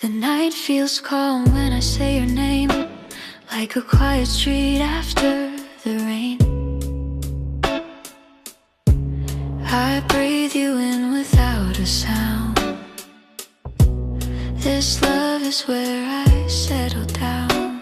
The night feels calm when I say your name, like a quiet street after the rain. I breathe you in without a sound. This love is where I settle down.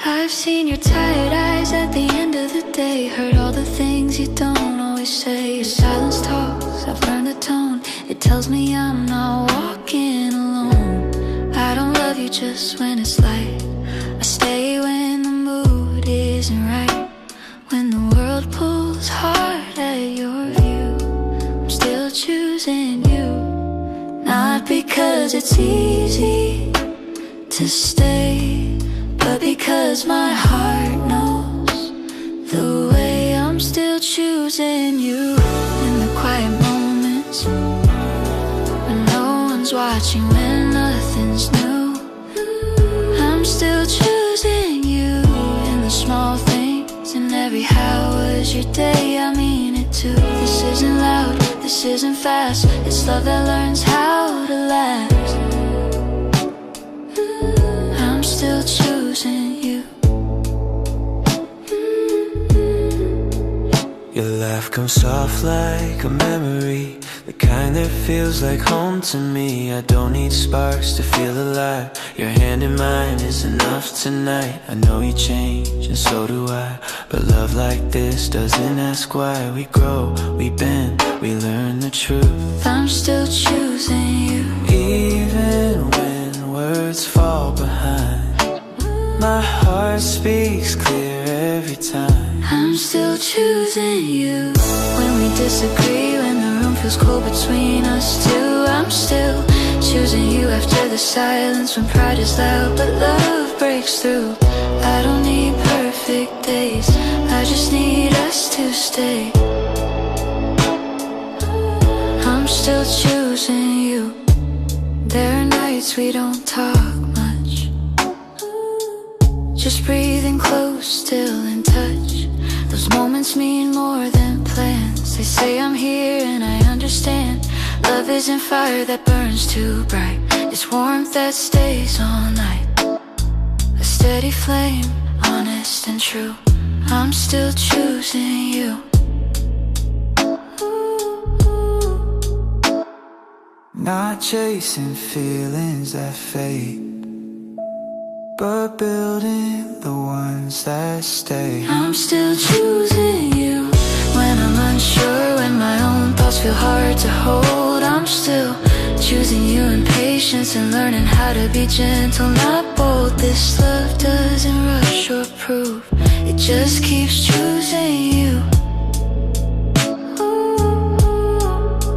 I've seen your tired eyes at the end of the day, heard all the things you don't always say. Your silence talks, I've learned the tone. It tells me I'm not walking alone. I don't love you just when it's light. I stay when the mood isn't right. When the world pulls hard at your view, I'm still choosing you. Not because it's easy to stay, but because my heart knows the way. I'm still choosing you. In the quiet moments, when no one's watching, when nothing's new, I'm still choosing you. In the small things, in every how was your day, I mean it too. This isn't loud, this isn't fast, it's love that learns how to last. I'm still choosing you. Your laugh comes soft like a memory, the kind that feels like home to me. I don't need sparks to feel alive. Your hand in mine is enough tonight. I know you change and so do I, but love like this doesn't ask why. We grow, we bend, we learn the truth. I'm still choosing you. Even when words fall behind, my heart speaks clear every time. I'm still choosing you. When we disagree, when the room feels cold between us two, I'm still choosing you. After the silence, when pride is loud but love breaks through. I don't need perfect days, I just need us to stay. I'm still choosing you. There are nights we don't talk much, just breathing close, still in touch. Those moments mean more than plans. They say I'm here and I understand. Love isn't fire that burns too bright, it's warmth that stays all night. A steady flame, honest and true. I'm still choosing you. Not chasing feelings that fade, but building the ones that stay. I'm still choosing you. When I'm unsure, when my own thoughts feel hard to hold, I'm still choosing you. In patience and learning how to be gentle, not bold. This love doesn't rush or prove, it just keeps choosing you.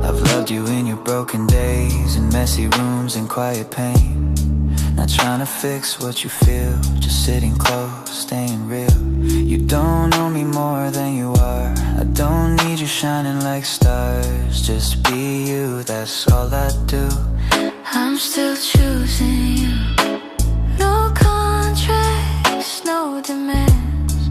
I've loved you in your broken days, in messy rooms and quiet pain. Not trying to fix what you feel, just sitting close, staying real. You don't know me more than you are. I don't need you shining like stars. Just be you, that's all I do. I'm still choosing you. No contracts, no demands,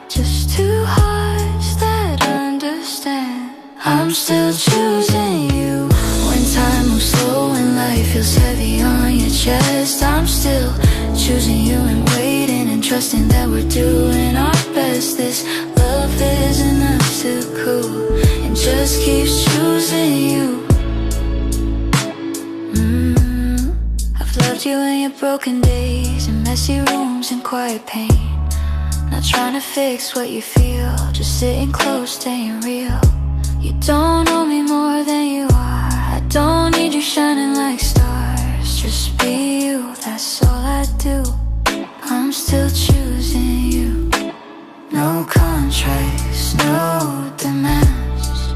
just two hearts that understand. I'm still choosing you. When time moves slow and life feels heavy on your chest, I'm still choosing you and waiting and trusting that we're doing our best. This love isn't us too cool, it just keeps choosing you. I've loved you in your broken days, in messy rooms and quiet pain. Not trying to fix what you feel, just sitting close, staying real. You don't know me more than you are. I don't need you shining like stars. Just be you, that's all I do. I'm still choosing you. No contracts, no demands,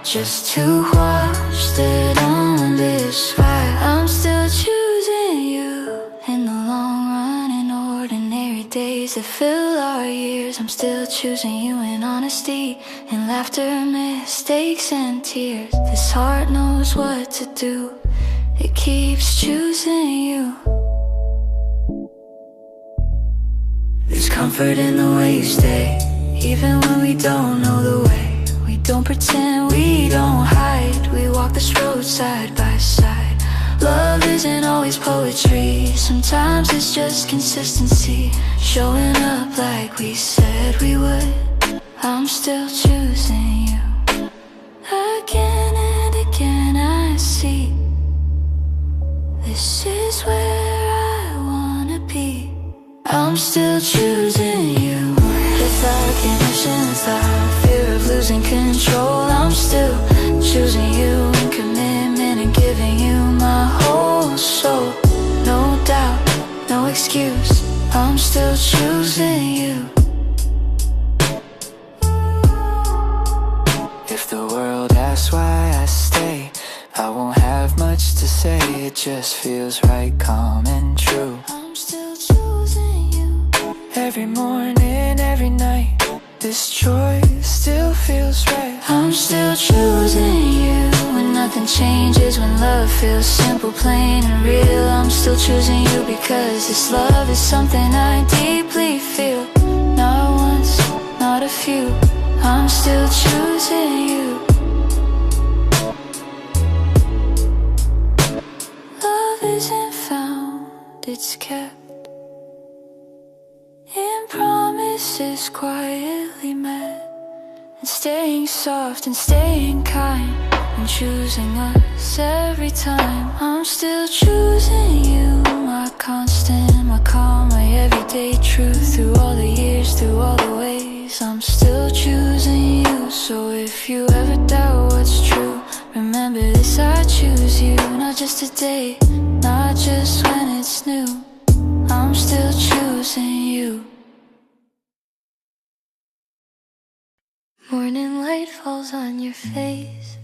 just two hearts that own this fire. I'm still choosing you. In the long run, in ordinary days that fill our years, I'm still choosing you. In honesty, in laughter, mistakes and tears, this heart knows what to do, it keeps choosing you. There's comfort in the way you stay, even when we don't know the way. We don't pretend, we don't hide. We walk this road side by side. Love isn't always poetry, sometimes it's just consistency. Showing up like we said we would. I'm still choosing you. Again and again I see this is where I wanna be. I'm still choosing you. Without connection, without fear of losing control, I'm still choosing you. In commitment and giving you my whole soul. No doubt, no excuse, I'm still choosing you. If the world asks why I stay, I won't have much to say. It just feels right, calm and true. I'm still choosing you. Every morning, every night, this choice still feels right. I'm still choosing you. When nothing changes, when love feels simple, plain and real, I'm still choosing you because this love is something I deeply feel. Not once, not a few, I'm still choosing you. Love isn't found, it's kept in promises quietly met. And staying soft and staying kind, and choosing us every time. I'm still choosing you. My constant, my calm, my everyday truth. Through all the years, through all the ways, I'm still choosing you. So if you ever doubt what's true, remember this, I choose you. Not just today, not just when it's new, I'm still choosing you. Morning light falls on your face,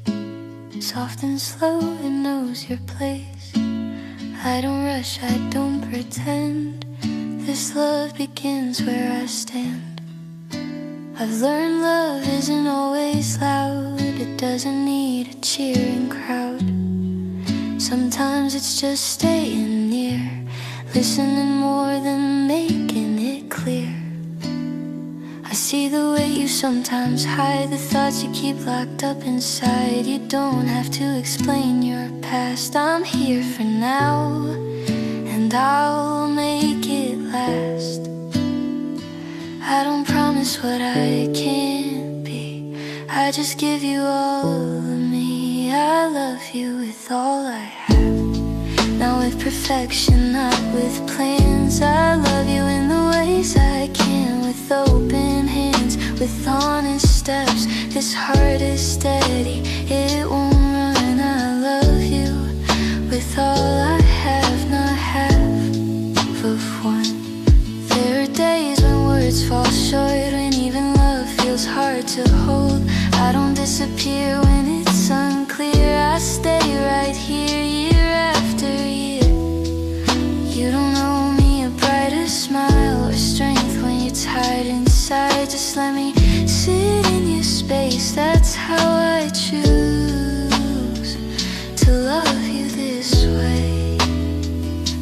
soft and slow, it knows your place. I don't rush, I don't pretend, this love begins where I stand. I've learned love isn't always loud, it doesn't need a cheering crowd. Sometimes it's just staying near, listening more than making it clear. I see the way you sometimes hide the thoughts you keep locked up inside. You don't have to explain your past, I'm here for now, and I'll make it last. I don't promise what I can't be, I just give you all of me. I love you with all I have, not with perfection, not with plans. I love you in the ways I can, with open hands, with honest steps. This heart is steady, it won't run. I love you with all I have, not half of one. There are days when words fall short, when even love feels hard to hold. I don't disappear when it's unclear, I stay right here year after year. You don't owe me a brighter smile or strength when you're tired inside. Just let me sit in your space, that's how I choose to love you this way.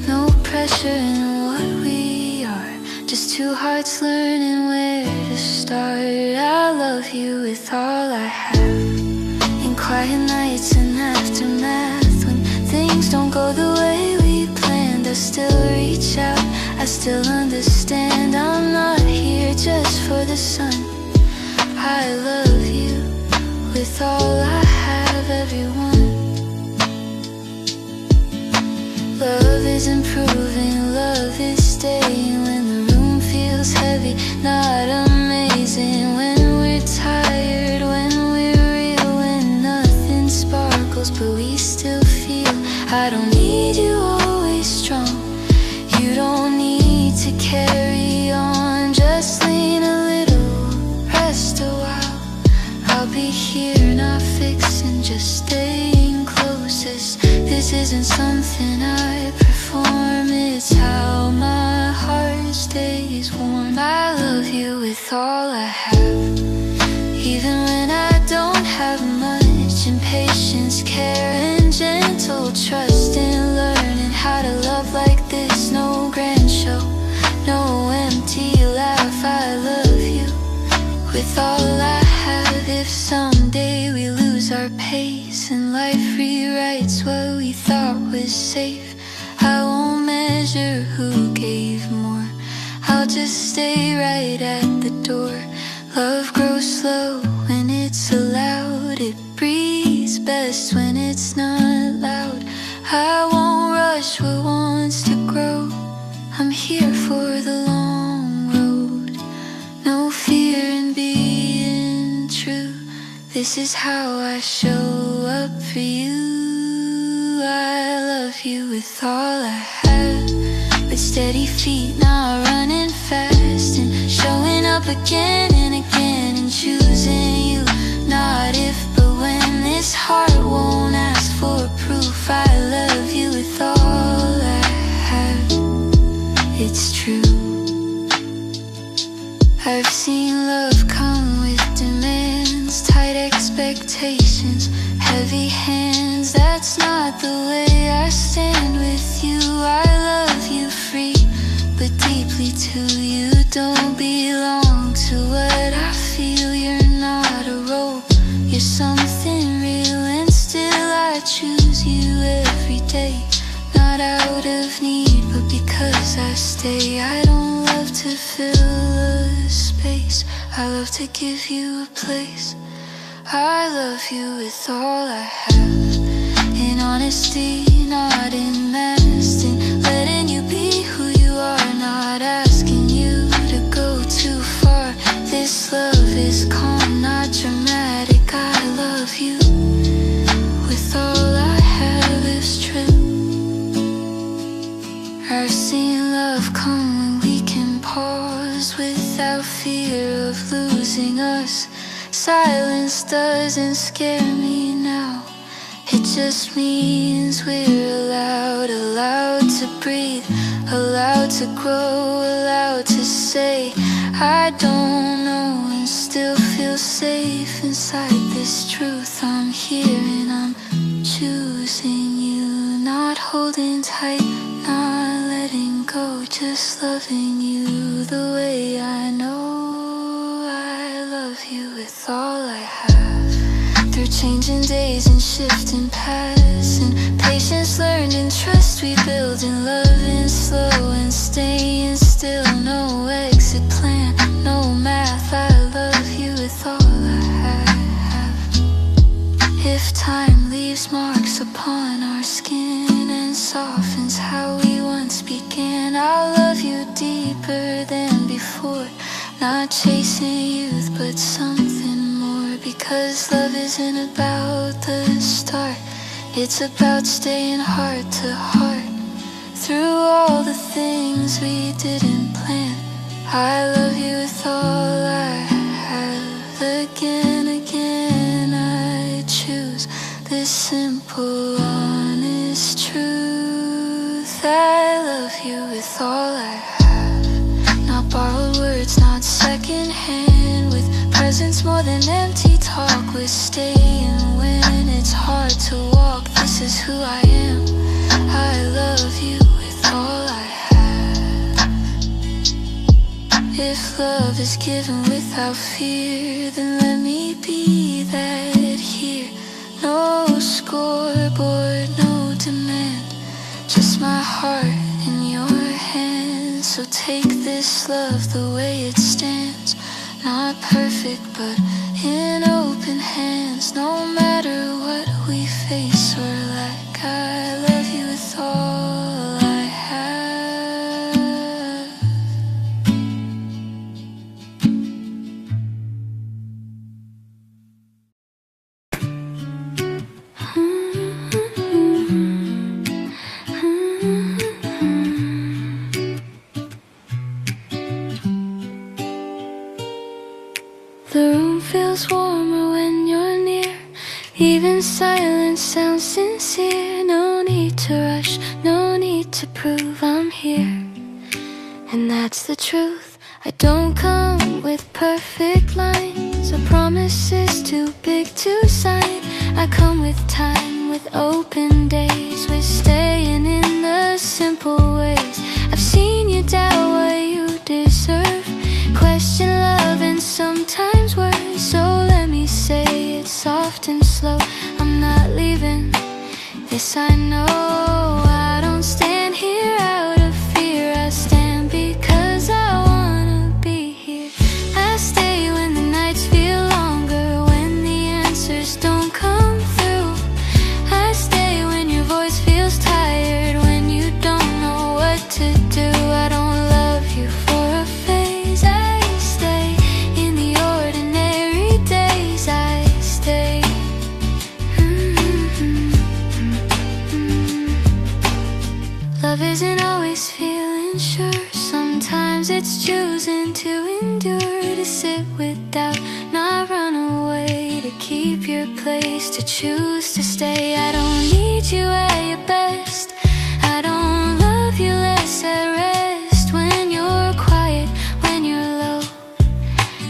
No pressure in what we are, just two hearts learning where to start. I love you with all I have, in quiet nights and aftermath, when things don't go the way we planned. I still reach out, I still understand. I'm not here just for the sun, I love you with all I have, everyone. Love is improving, love is staying when the room feels heavy, not amazing. When we're tired, when we're real, when nothing sparkles but we still feel. I don't need you always strong, you don't need to carry on. Just lean a little, rest a while, I'll be here, not fixing, just staying closest. This isn't something I perform, it's how my heart stays warm. I love you with all I have, even when I don't have much. Impatience, care and gentle trust in learning how to love like this. No grand show, no empty laugh. I love you with all I have. If someday just what we thought was safe. I won't measure who gave more, I'll just stay right at the door. Love grows slow when it's allowed, it breathes best when it's not loud. I won't rush what wants to grow, I'm here for the long road. No fear in being true, this is how I show up for you. I love you with all I have, with steady feet, not running fast, and showing up again and again, and choosing you, not if but when. This heart won't ask for proof, I love you with all I have, it's true. I've seen love come with demands, tight expectations, heavy hands. That's not the way I stand with you. I love you free, but deeply too. You don't belong to what I feel. You're not a role, you're something real, and still I choose you every day. Not out of need, but because I stay. I don't love to fill a space, I love to give you a place. I love you with all I have, in honesty, not in mask, in letting you be who you are, not asking you to go too far. This love is calm, not dramatic. I love you with all I have is true. I've seen love come when we can pause without fear of losing us. Silence doesn't scare me now, it just means we're allowed, allowed to breathe, allowed to grow, allowed to say I don't know, and still feel safe inside this truth. I'm here and I'm choosing you, not holding tight, not letting go, just loving you the way I know. I love you with all I have, through changing days and shifting paths, and patience learned and trust we build, and loving slow and staying still. No exit plan, no math. I love you with all I have. If time leaves marks upon our skin and softens how we once began, I'll love you deeper than before, not chasing youth but something more. Because love isn't about the start, it's about staying heart to heart. Through all the things we didn't plan, I love you with all I have. Again, again I choose this simple, honest truth. I love you with all I have, not borrowed words, not second hand, with presence more than empty talk. We're staying when it's hard to walk. This is who I am, I love you with all I have. If love is given without fear, then let me be that here. No scoreboard, no demand, just my heart in your hands. So take this love the way it stands, not perfect but in open hands. No matter what we face or lack, I love you with all I have. The room feels warmer when you're near, even silence sounds sincere. No need to rush, no need to prove I'm here, and that's the truth. I don't come with perfect lines or promises too big to sign. I come with time, with open days, with staying in the simple ways. I've seen you doubt what you deserve, question love and sometimes words. So let me say it soft and slow, I'm not leaving this Yes, I know I don't stand here out of fear. I stand because I wanna be here. I stay when the nights feel longer, when the answers don't come through. I stay when your voice feels tired, when you don't know what to do. I don't love you for a phase. I stay in the ordinary days. I stay. Love isn't always feeling sure. Sometimes it's choosing to endure, to sit with doubt, not run away, to keep your place, to choose to stay. I don't need you at your best. I don't love you less at rest. When you're quiet, when you're low,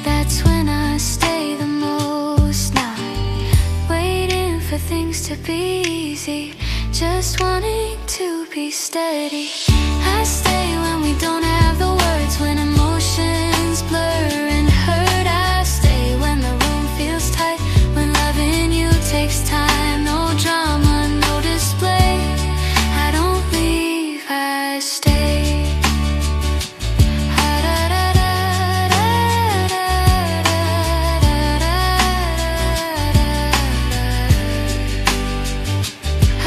that's when I stay the most. Not waiting for things to be easy, just wanting to be steady. I stay when we don't have the words, when emotions blur and hurt. I stay when the room feels tight, when loving you takes time. No drama, no display. I don't leave, I stay.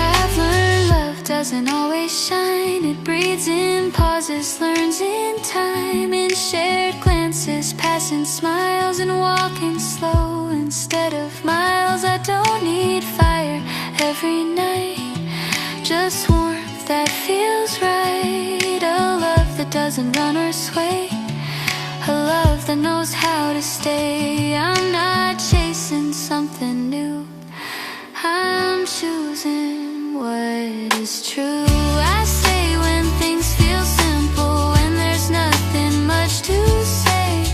I've learned love doesn't always shine. It breathes in pauses, learns in time, in shared glances, passing smiles, and walking slow instead of miles. I don't need fire every night, just warmth that feels right. A love that doesn't run or sway, a love that knows how to stay. I'm not chasing something new, I'm choosing what is true. I stay when things feel simple, when there's nothing much to say.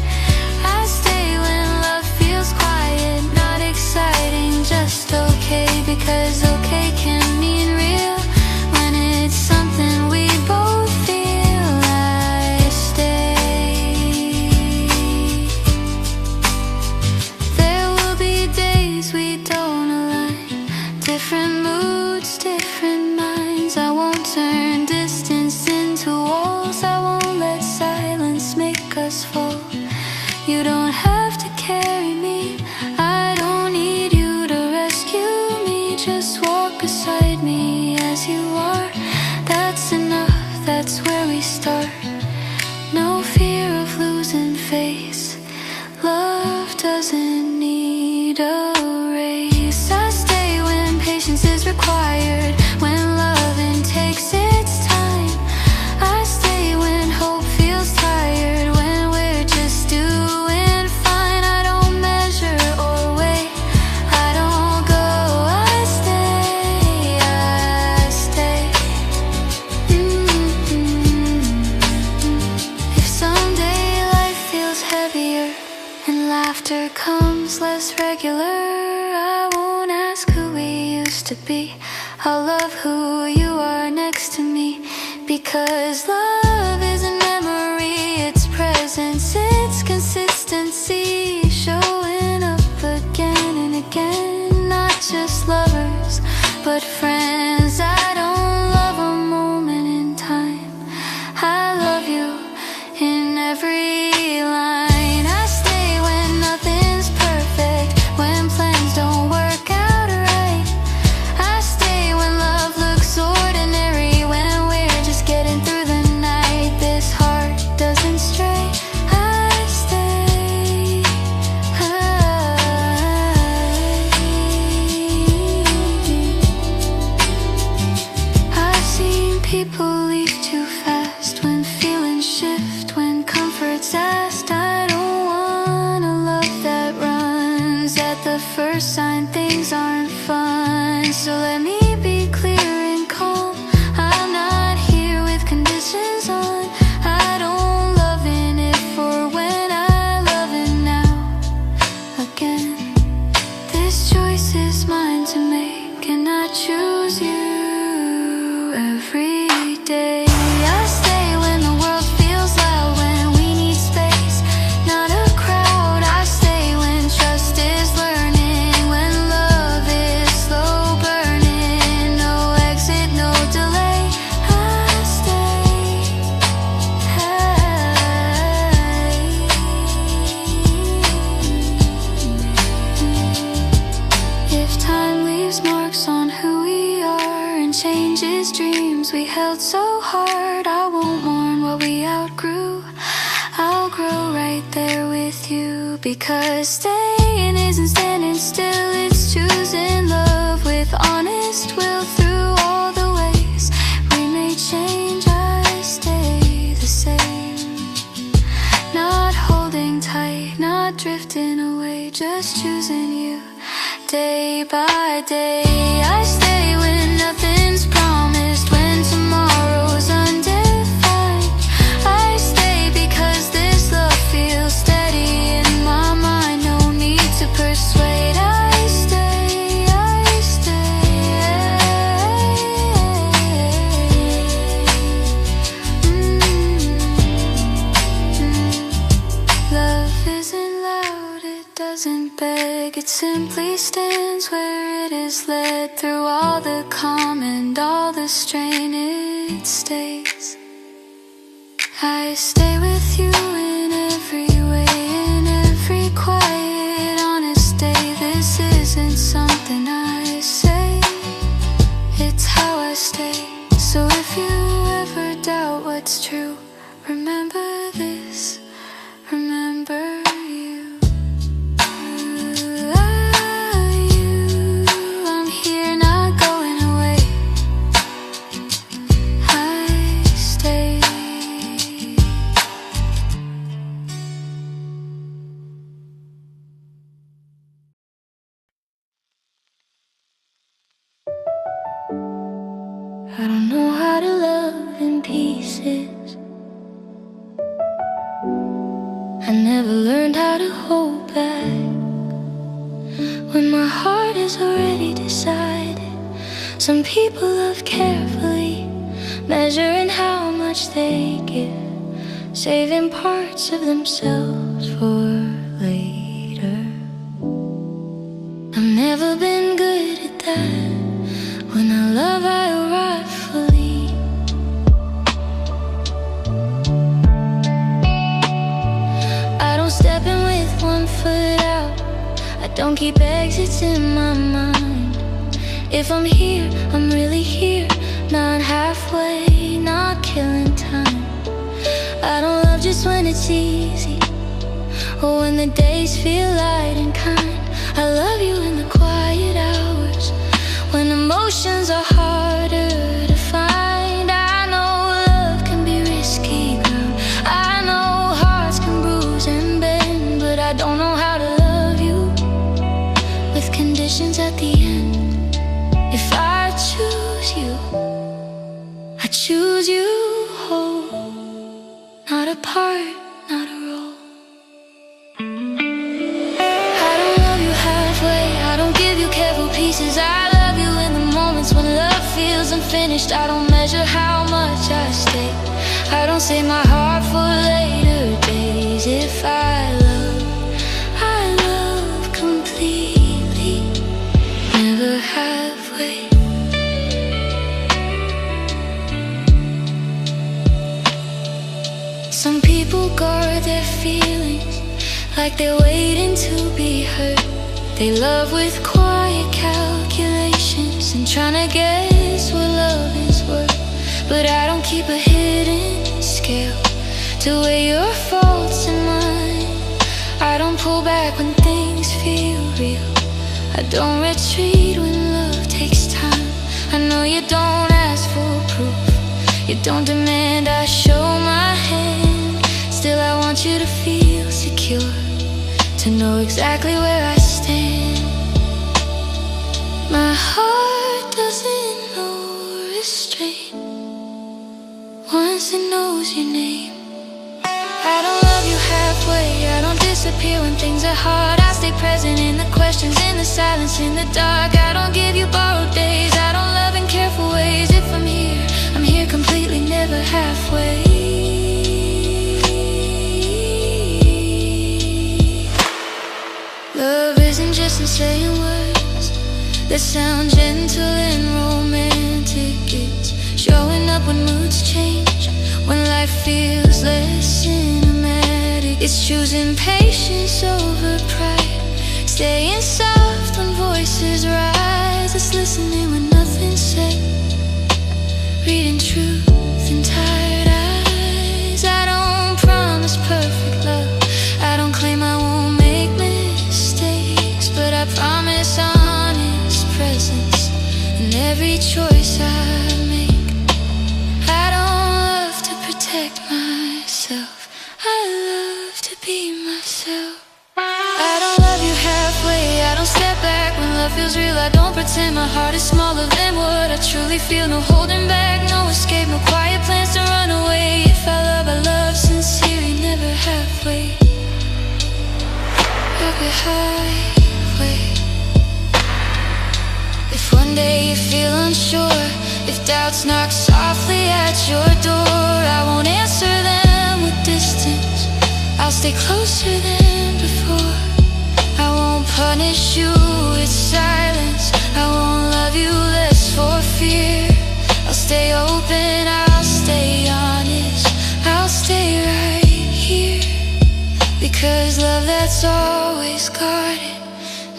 I stay when love feels quiet, not exciting, just okay. Because okay can mean real when it's something we both feel. I stay. There will be days we don't align, different moods, different minds. I won't turn distance into walls, I won't let silence make us fall. You don't have to carry me, I don't need you to rescue me. Just walk beside me as you are, that's enough, that's where we start. No fear of losing face, love doesn't need a race. I stay when patience is required, when loving takes its time. I stay when hope feels tired, when we're just doing fine. I don't measure or wait, I don't go, I stay, I stay. If someday life feels heavier and laughter comes less regular, I won't ask who we used to be, I'll love who you are next to me. Because love isn't memory, it's presence, it's consistency, showing up again and again. Not just lovers, but friends. I don't love a moment in time, I love you in every line. I stay when nothing's perfect, when plans don't work out right. I stay when love looks ordinary, when we're just getting through the night. This heart doesn't stray, I stay. I've seen people leave too fast, when feelings shift, when comfort's asked. I don't want a love that runs at the first sign things aren't fun. So let me be clear and calm, I'm not here with conditions on. I don't love in it for when I love it now again. This choice is mine to make, and I choose you every day. I stay when the world feels loud, when we need space, not a crowd. I stay when trust is learning, when love is slow burning. changes dreams we held so hard. I won't mourn what we outgrew. I'll grow right there with you, because staying isn't standing still, it's choosing love with honest will. Through all the ways we may change, I stay the same. Not holding tight, not drifting away, just choosing you day by day. I stay when nothing's promised, when tomorrow's undefined. I stay because this love feels steady in my mind. No need to persuade. I stay, I stay. Love isn't loud, it doesn't beg, it simply stands where it is led. Through all the calm and all the strain, it stays. I stay with you in every way, in every quiet, honest day. This isn't something I say, it's how I stay. So if you ever doubt what's true, remember this, remember you. I'm here, not going away. I stay. I don't know how to love in pieces. I never learned how to hold back when my heart is already decided. Some people love carefully, measuring how much they give, saving parts of themselves for later. I've never been good at that. When I love, I arrive fully. I don't step in with one foot out, I don't keep exits in my mind. If I'm here, I'm really here, not halfway, not killing time. I don't love just when it's easy, or when the days feel light and kind. I love you in the quiet hours, when emotions are harder to find. I know love can be risky, girl, I know hearts can bruise and bend, but I don't know how to love you with conditions at the end. If I choose you, I choose you whole, not a part, not a role. I don't love you halfway, I don't give you careful pieces. I love you in the moments when love feels unfinished. I don't measure how much I stay, I don't save my heart for later days. If I love completely, never halfway. Some people guard their feelings like they're waiting to be hurt. They love with quiet calculations and trying to guess what love is worth. But I don't keep a hidden scale to weigh your faults and mine. I don't pull back when things feel real, I don't retreat when love takes time. I know you don't ask for proof, you don't demand I show my hand. Still I want you to feel secure, to know exactly where I stand. My heart doesn't know restraint once it knows your name. I don't love you halfway, I don't disappear when things are hard. I stay present in the questions, in the silence, in the dark. I don't give you borrowed days, I don't love in careful ways. If I'm here completely, never halfway. Love isn't just in saying words that sound gentle and romantic. It's showing up when moods change, when life feels less cinematic. It's choosing patience over pride, staying soft when voices rise. It's listening when nothing's said, my heart is smaller than what I truly feel. No holding back, no escape, no quiet plans to run away. If I love sincerely, never halfway. I'll be halfway. If one day you feel unsure, if doubts knock softly at your door, I won't answer them with distance, I'll stay closer than before. I won't punish you with silence, I won't love you less for fear. I'll stay open, I'll stay honest, I'll stay right here. Because love that's always guarded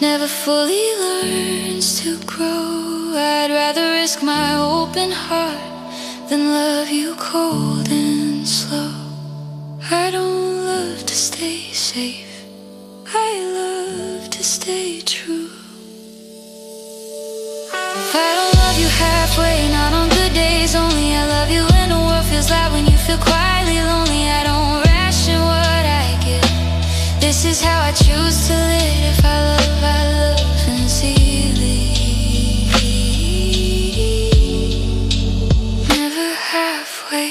never fully learns to grow. I'd rather risk my open heart than love you cold and slow. I don't love to stay safe, I love to stay true. If I don't love you halfway, not on good days only, I love you when the world feels loud, when you feel quietly lonely. I don't ration what I give, this is how I choose to live. If I love sincerely, never halfway.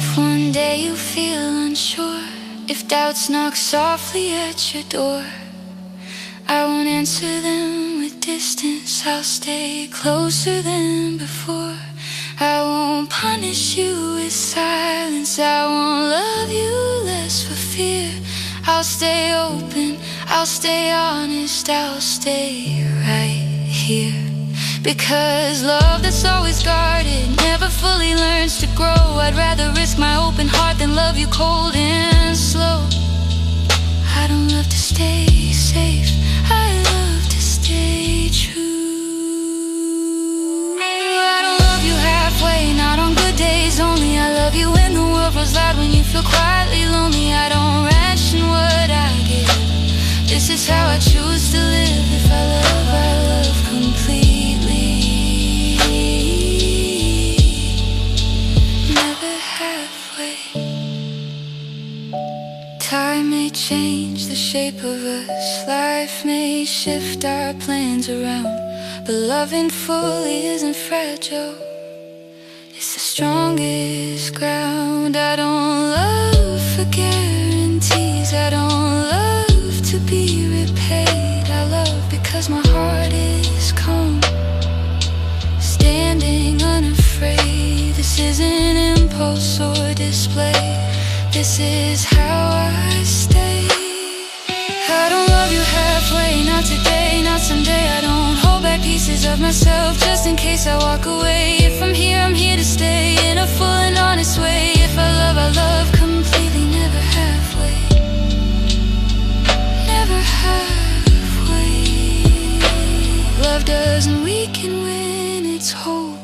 If one day you feel unsure, if doubts knock softly at your door, I won't answer them with distance, I'll stay closer than before. I won't punish you with silence, I won't love you less for fear. I'll stay open, I'll stay honest, I'll stay right here. Because love that's always guarded never fully learns to grow. I'd rather risk my open heart than love you cold and slow. I don't love to stay safe, I love to stay true. Not on good days only, I love you when the world grows loud, when you feel quietly lonely. I don't ration what I give, this is how I choose to live. If I love completely, never halfway. Time may change the shape of us, life may shift our plans around, but loving fully isn't fragile, it's the strongest ground. I don't love for guarantees, I don't love to be repaid. I love because my heart is calm, standing unafraid. This isn't impulse or display, this is how I stay. I don't love you halfway, not today, not someday. I don't hold back pieces of myself just in case I walk away. If I'm here to stay in a full and honest way. If I love completely, never halfway. Never halfway. Love doesn't weaken when it's whole,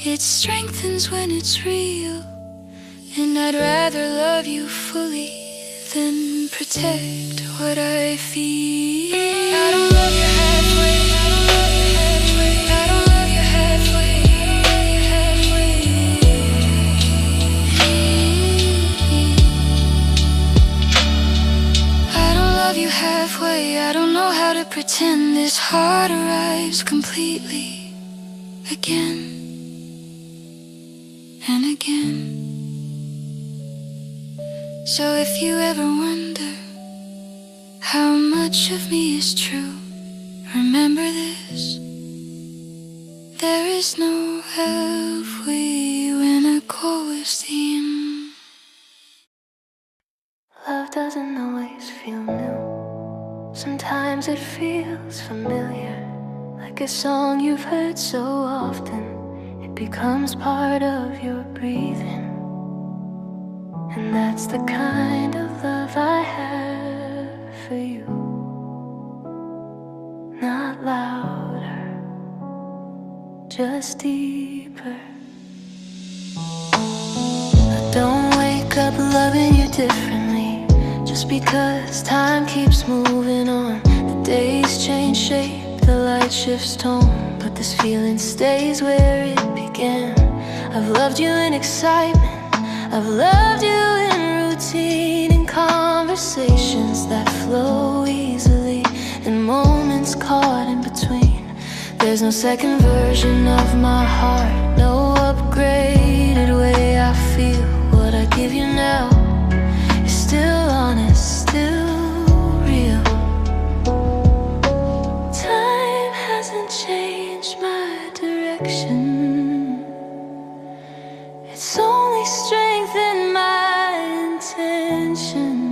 it strengthens when it's real. And I'd rather love you fully than protect what I feel. I don't love you halfway, I don't love you halfway, I don't love you halfway, I don't love you halfway. I don't know how to pretend this heart arrives completely again and again. So if you ever wonder how much of me is true, remember this: there is no halfway when a goal is the end. Love doesn't always feel new, sometimes it feels familiar, like a song you've heard so often, it becomes part of your breathing. And that's the kind of love I have for you. Not louder, just deeper. I don't wake up loving you differently just because time keeps moving on. The days change shape, the light shifts tone, but this feeling stays where it began. I've loved you in excitement, I've loved you in routine and conversation. conversations that flow easily, and moments caught in between. There's no second version of my heart, no upgraded way I feel. What I give you now is still honest, still real. Time hasn't changed my direction, it's only strengthened my intention.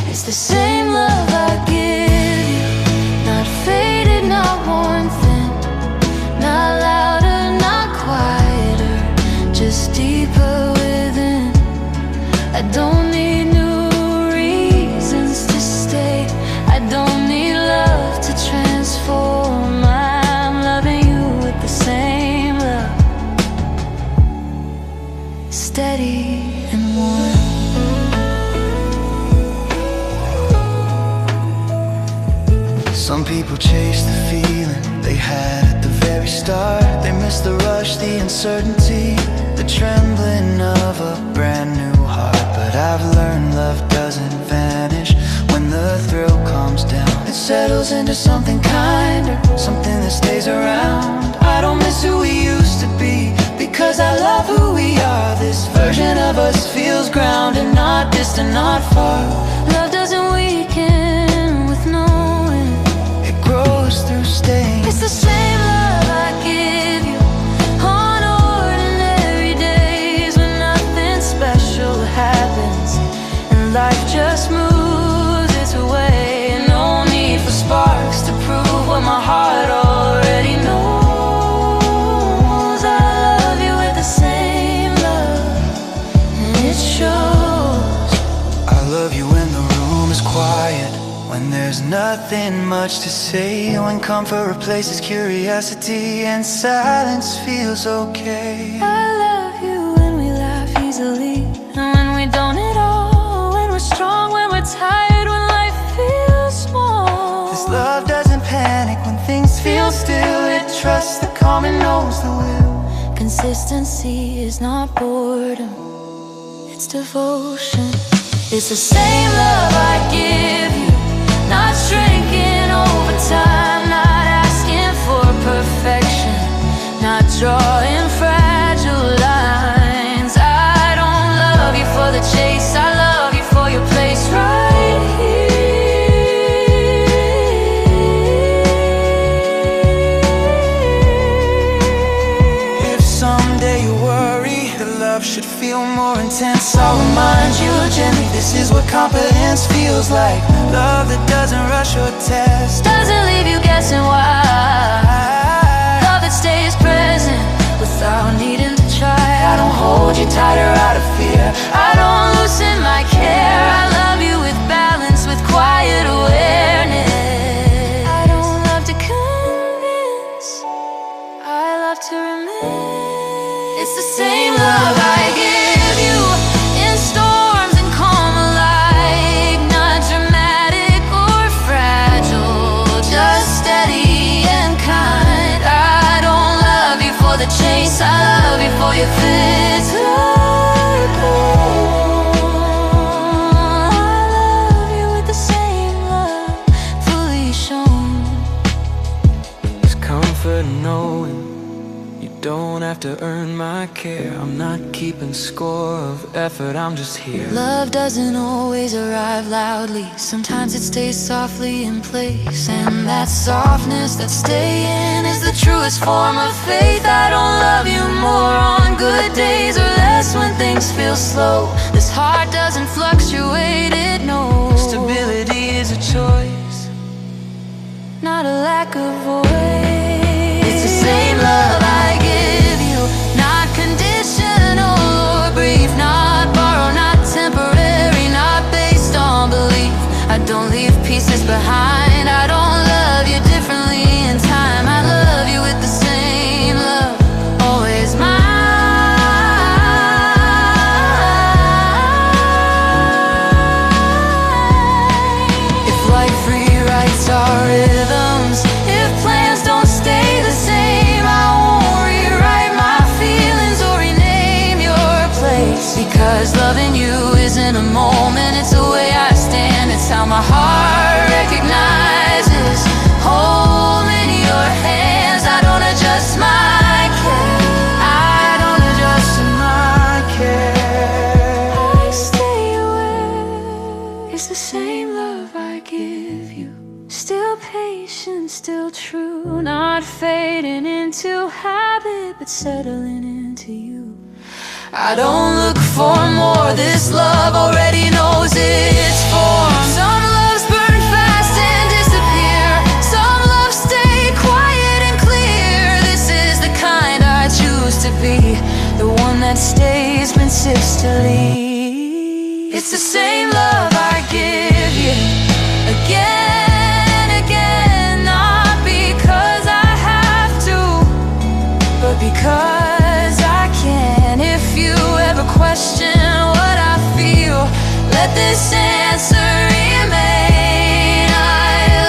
It's the same love I give you, not faded, not worn thin, not louder, not quieter, just deeper within. I don't need new reasons to stay, I don't need love to transform. I'm loving you with the same love, steady and warm. Some people chase the feeling they had at the very start. They miss the rush, the uncertainty, the trembling of a brand new heart. But I've learned love doesn't vanish when the thrill calms down. It settles into something kinder, something that stays around. I don't miss who we used to be, because I love who we are. This version of us feels grounded, not distant, not far. Love doesn't weaken with knowing, grows through staying. it's the same love I give you on ordinary days when nothing special happens and life just moves its way. No need for sparks to prove what my heart already knows. I love you with the same love, and it shows. I love you when the room is quiet, when there's nothing much to say, when comfort replaces curiosity and silence feels okay. I love you when we laugh easily, and when we don't at all, when we're strong, when we're tired, when life feels small. This love doesn't panic when things feel still. It trusts the calm and knows the will. Consistency is not boredom, it's devotion. It's the same love I give you, not shrinking over time, not asking for perfection, not drawing fragile lines. I don't love you for the chase, I love you for your place right here. If someday you worry that love should feel more intense, I'll remind you gently, this is what confidence feels like. Love that doesn't rush or test, Doesn't leave you guessing why. Love that stays present without needing to try. I don't hold you tighter out of fear, I don't loosen my care. I love you with balance, with quiet awareness. I don't love to convince, I love to remain. It's the same love I give you in storms and calm alike, not dramatic or fragile, just steady and kind. I don't love you for the chase, I love you for your physical. I love you with the same love, fully shown. There's comfort knowing you don't have to earn my care. I'm not keeping score of effort, I'm just here. Love doesn't always arrive loudly, sometimes it stays softly in place. And that softness, that staying, is the truest form of faith. I don't love you more on good days or less when things feel slow. This heart doesn't fluctuate, it knows Stability is a choice, not a lack of voice. It's the same love I give you, not conditional or brief, not borrowed, not temporary, not based on belief. I don't leave pieces behind, I don't love you differently in time. I love you with the same love, always mine. If life rewrites our rhythms, if plans don't stay the same, I won't rewrite my feelings or rename your place, because loving you still true, not fading into habit, but settling into you. I don't look for more, this love already knows its form. Some loves burn fast and disappear, some loves stay quiet and clear. This is the kind I choose to be, the one that stays when sips to leave. It's the same love I give you, again, again. Not because I have to, but because I can. If you ever question what I feel, let this answer remain. I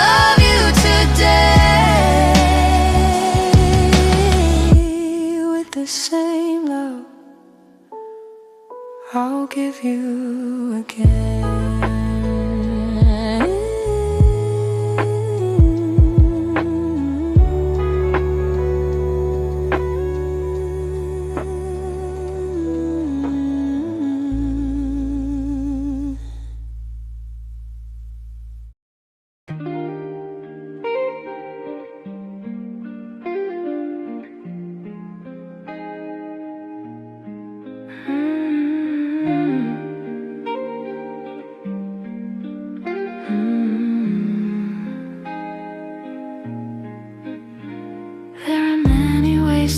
love you today with the same love I'll give you again.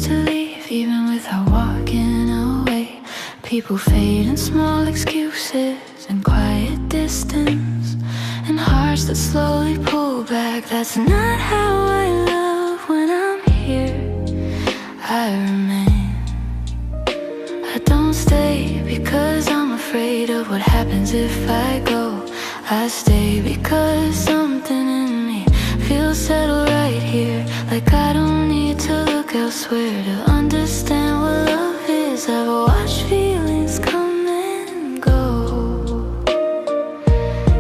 To leave, even without walking away. People fade in small excuses and quiet distance, and hearts that slowly pull back. That's not how I love. When I'm here, I remain. I don't stay because I'm afraid of what happens if I go. I stay because something in me feels settled right here, like I don't need to look elsewhere to understand what love is. I've watched feelings come and go,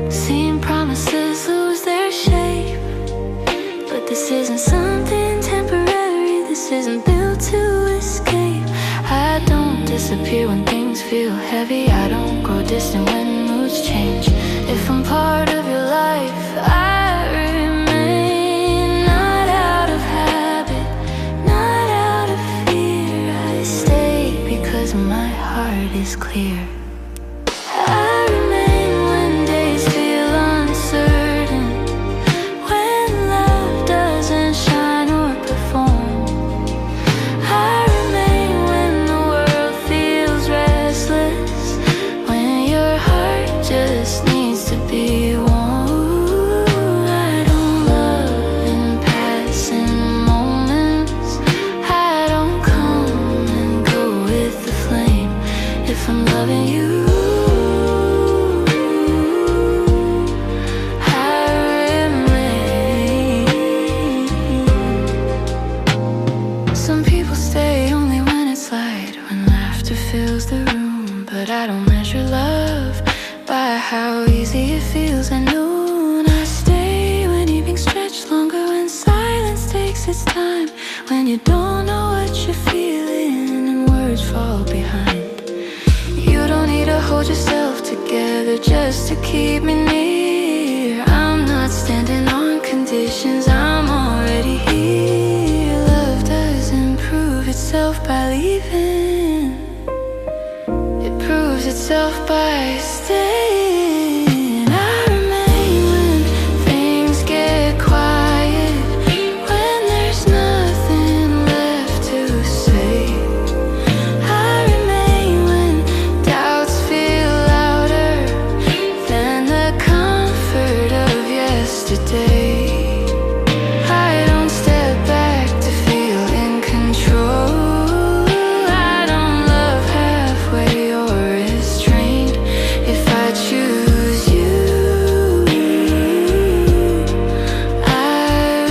seen promises lose their shape, but this isn't something temporary, this isn't built to escape. I don't disappear when things feel heavy, I don't grow distant when moods change. If I'm part of your life, I remain, not out of habit, not out of fear. I stay because my heart is clear. I remain when days feel uncertain, when love doesn't shine or perform. I remain when the world feels restless, when your heart just needs to be warm. I don't love in passing moments, I don't come and go with the flame. If I'm loving you, I remain. Some people stay only when it's light, when laughter fills the room, but I don't measure love by how easy it feels at noon. I stay when evenings stretch longer, when silence takes its time, when you don't know what you're feeling and words fall behind. You don't need to hold yourself together just to keep me near. I'm not standing on conditions, I'm already here. Love doesn't prove itself by leaving, it proves itself by staying. I remain when things get quiet, when there's nothing left to say. I remain when doubts feel louder than the comfort of yesterday. I don't step back to feel in control, I don't love halfway or restrained. If I choose you, I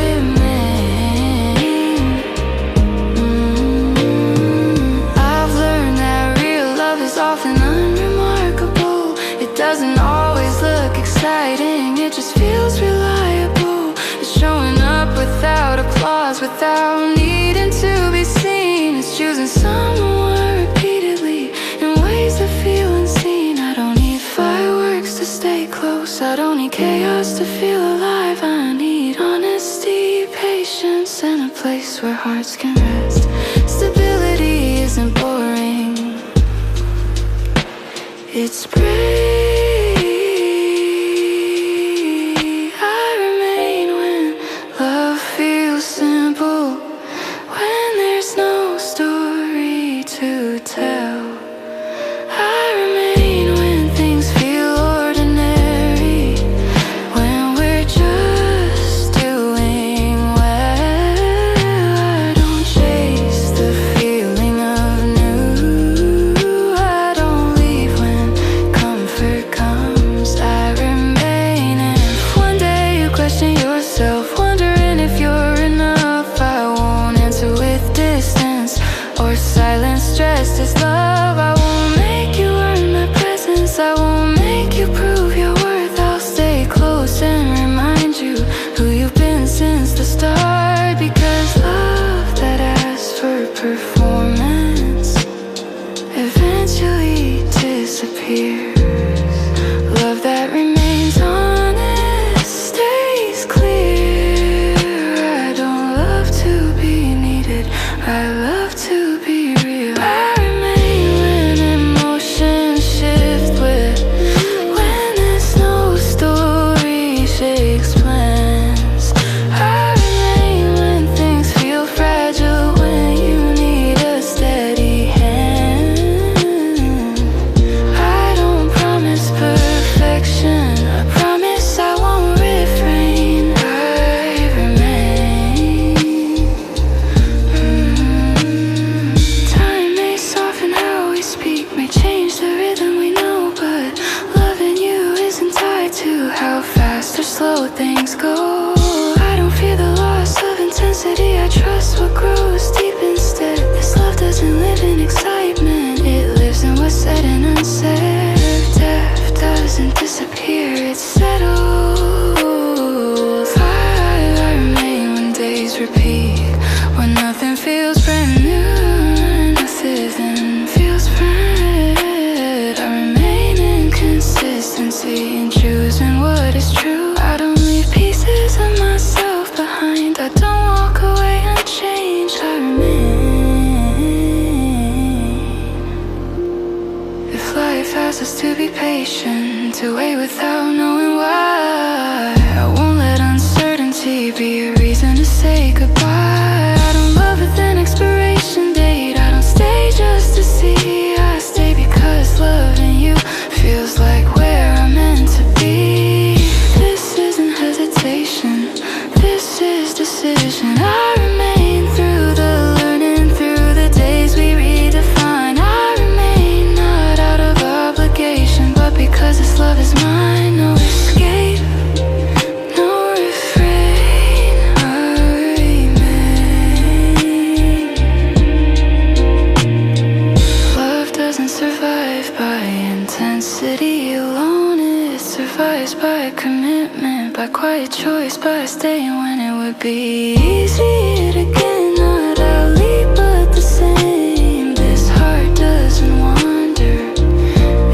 remain. I've learned that real love is often unremarkable. It doesn't always look exciting, it just feels reliable. It's showing up without applause, without needing to be seen. It's choosing someone repeatedly in ways that feel unseen. I don't need fireworks to stay close, I don't need chaos to feel alive. I need honesty, patience and a place where hearts can rest. Stability isn't boring, it's brave. I remain when love feels simple, when there's no story to tell. I remain when things feel ordinary, when we're just doing well. I don't chase the feeling of new. I don't leave when comfort comes. I remain, and if one day you question yourself, wondering if you're enough, I won't answer with distance or silence dressed as love. I won't make you earn my presence, I won't make you prove your worth. I'll stay close and remind you who you've been since the start. Because love that asks for performance eventually disappears. Love that remains honest stays clear. I don't love to be needed, I love to be real. I remain when emotions shift with, when there's no story shakes plans. I remain when things feel fragile, when you need a steady hand. I don't promise perfection, I promise I won't refrain. I remain. Time may soften how we speak, may change the rhythm we know, but loving you isn't tied to how fast or slow things go. I don't fear the loss of intensity, I trust what grows deep instead. This love doesn't live in excitement, it lives in what's said and unsaid. Depth doesn't disappear, it settles. I remain when days repeat, when nothing feels brand new, nothing feels brand. I remain in consistency, in choosing what is true. I don't leave pieces of myself behind, I don't walk away unchanged. I remain. If life asks us to be patient, to wait without knowing why, I won't let uncertainty be a reason to say goodbye. I don't love with an expiration date, I don't stay just to see. I stay because loving you feels like where I'm meant to be. This isn't hesitation, this is decision. I remain through the learning, through the days we redefine. I remain not out of obligation, but because this love is mine. No escape, no refrain. I remain. Love doesn't survive by intensity alone, it survives by commitment, by quiet choice, by staying when it would be easy to get not outly but the same. This heart doesn't wander,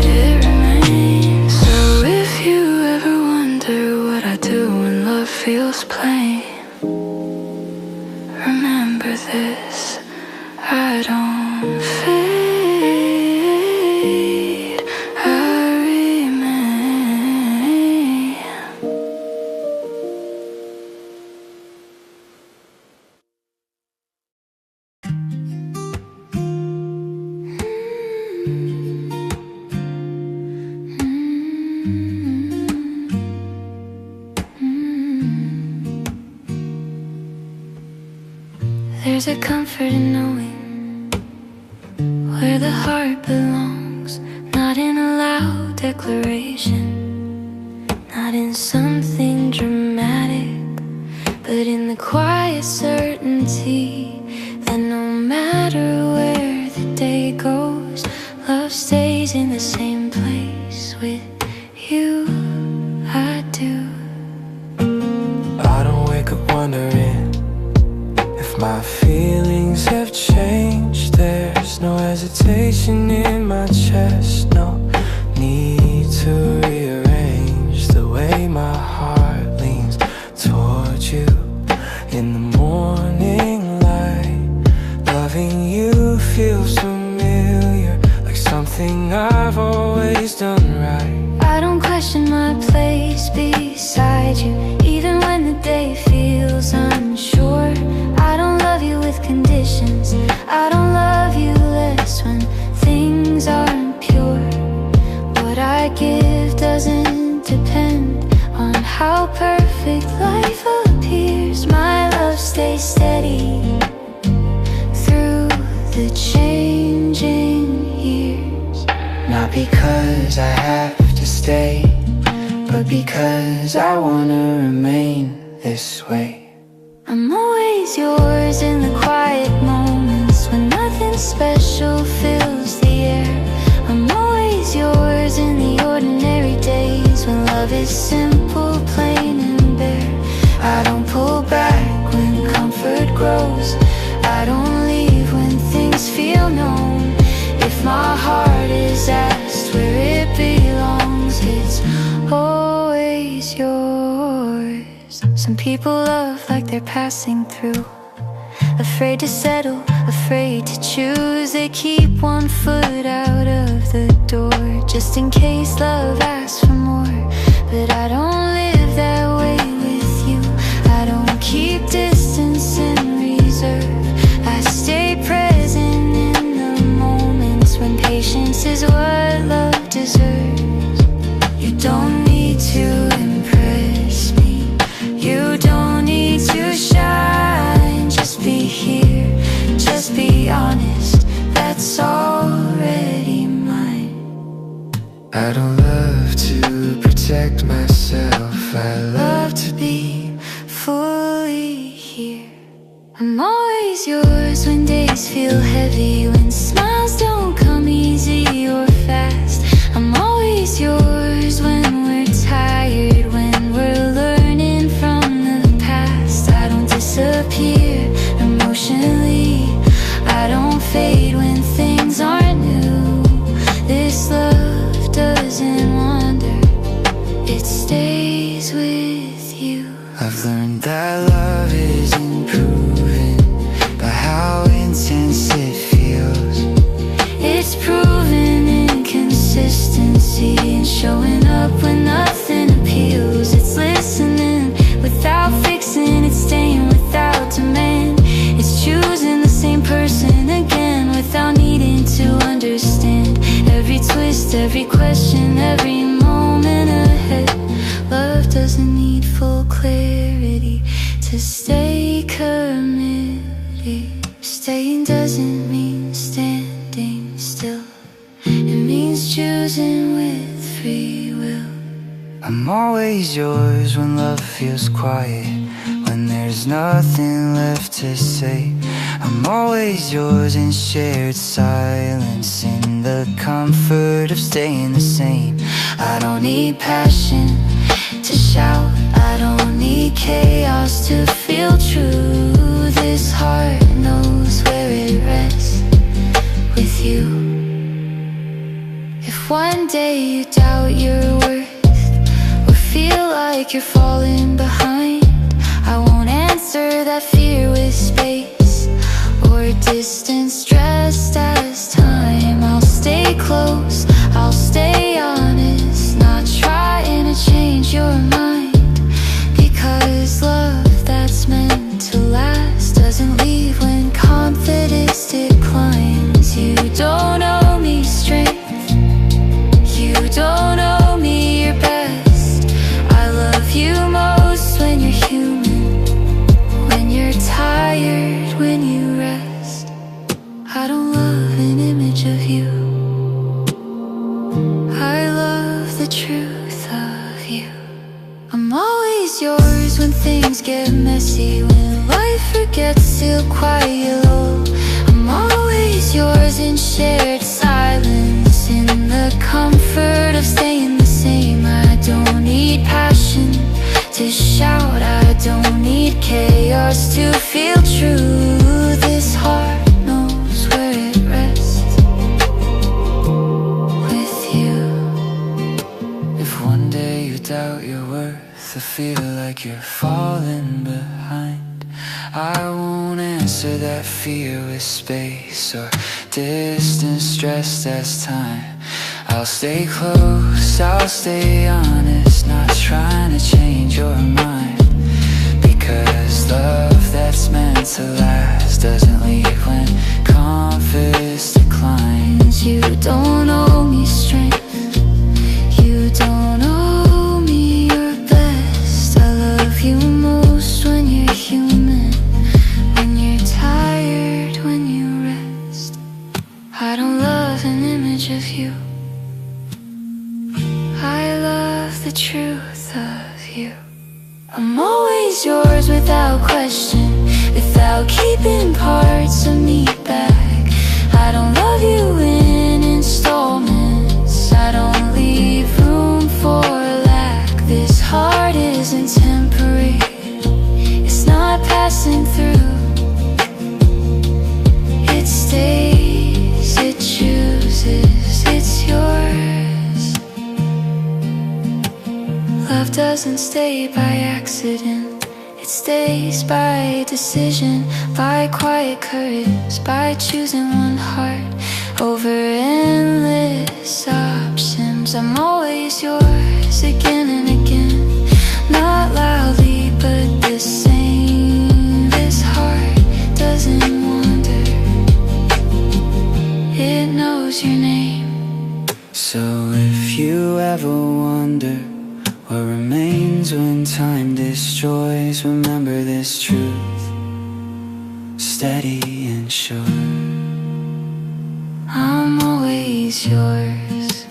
it remains. So if you ever wonder what I do when love feels plain, remember this, I don't fade, I remain. There's a comfort in knowing where the heart belongs, not in a loud declaration, not in something dramatic, but in the quiet certainty that no matter where the day goes, love stays in the same place with you. I do. I don't wake up wondering if my feelings have changed. There's no hesitation in my chest, no need to rearrange the way my heart leans towards you. In the morning beside you, even when the day feels unsure. I don't love you with conditions, I don't love you less when things aren't pure. What I give doesn't depend on how perfect life appears. My love stays steady through the changing years. Not because I have to stay, but because I wanna remain this way. I'm always yours in the quiet moments when nothing special fills the air. I'm always yours in the ordinary days when love is simple, plain and bare. I don't pull back when comfort grows, I don't leave when things feel known. If my heart is asked where it belongs, it's always yours. Some people love like they're passing through, afraid to settle, afraid to choose. They keep one foot out of the door, just in case love asks for more. But I don't live that way with you, I don't keep distance in reserve. I stay present in the moments when patience is what love deserves. You don't need to impress me, you don't need to shine. Just be here, just be honest, that's already mine. I don't love to protect myself, I love to be fully here. I'm always yours when days feel heavy, when smiles don't come easy or fast. I'm always yours when we're tired, when we're learning from the past. I don't disappear emotionally, I don't fade when things aren't new. This love doesn't wander, it stays with you. I've learned that love isn't proven by how intense it feels. It's proven in consistency and showing up when nothing appeals. It's listening without fixing, it's staying without demand. It's choosing the same person again without needing to understand every twist, every question, every moment ahead. Love doesn't need full clarity to stay committed. Staying doesn't mean standing still, it means choosing with free will. I'm always yours when love feels quiet, when there's nothing left to say. I'm always yours in shared silence, in the comfort of staying the same. I don't need passion to shout, I don't need chaos to feel true. This heart knows where it rests with you. If one day you doubt your worth, or feel like you're falling behind, I won't answer that fear with space or distance dressed as time. I'll stay close, I'll stay honest, not trying to change your mind. Because love that's meant to last doesn't leave when confidence declines. You don't owe me strength, you don't owe me your best. I love you most when you're human, when you're tired, when you rest. I don't love an image of you, I love the truth of you. I'm always yours when things get messy, when life forgets to quiet low. I'm always yours in shared silence, in the comfort of staying the same. I don't need passion to shout, I don't need chaos to feel true. This heart knows where it rests with you. If one day you doubt your worth, or feel like you're falling behind, I won't answer that fear with space or distance stressed as time. I'll stay close, I'll stay honest, not trying to change your mind. Because love that's meant to last doesn't leave when confidence declines. You don't owe me strength, you don't owe me your best. I love you most when you're human, when you're tired, when you rest. I don't love an image of you, I love the truth of you. I'm always yours without question, without keeping parts of me back. I don't love you in installments, I don't leave room for lack. This heart isn't temporary, it's not passing through. It stays, it chooses, it's yours. Love doesn't stay by accident, it stays by decision, by quiet courage, by choosing one heart over endless options. I'm always yours again and again, not loudly but the same. This heart doesn't wander, it knows your name. So if you ever wonder what remains when time destroys, remember this truth, steady and sure. I'm always yours.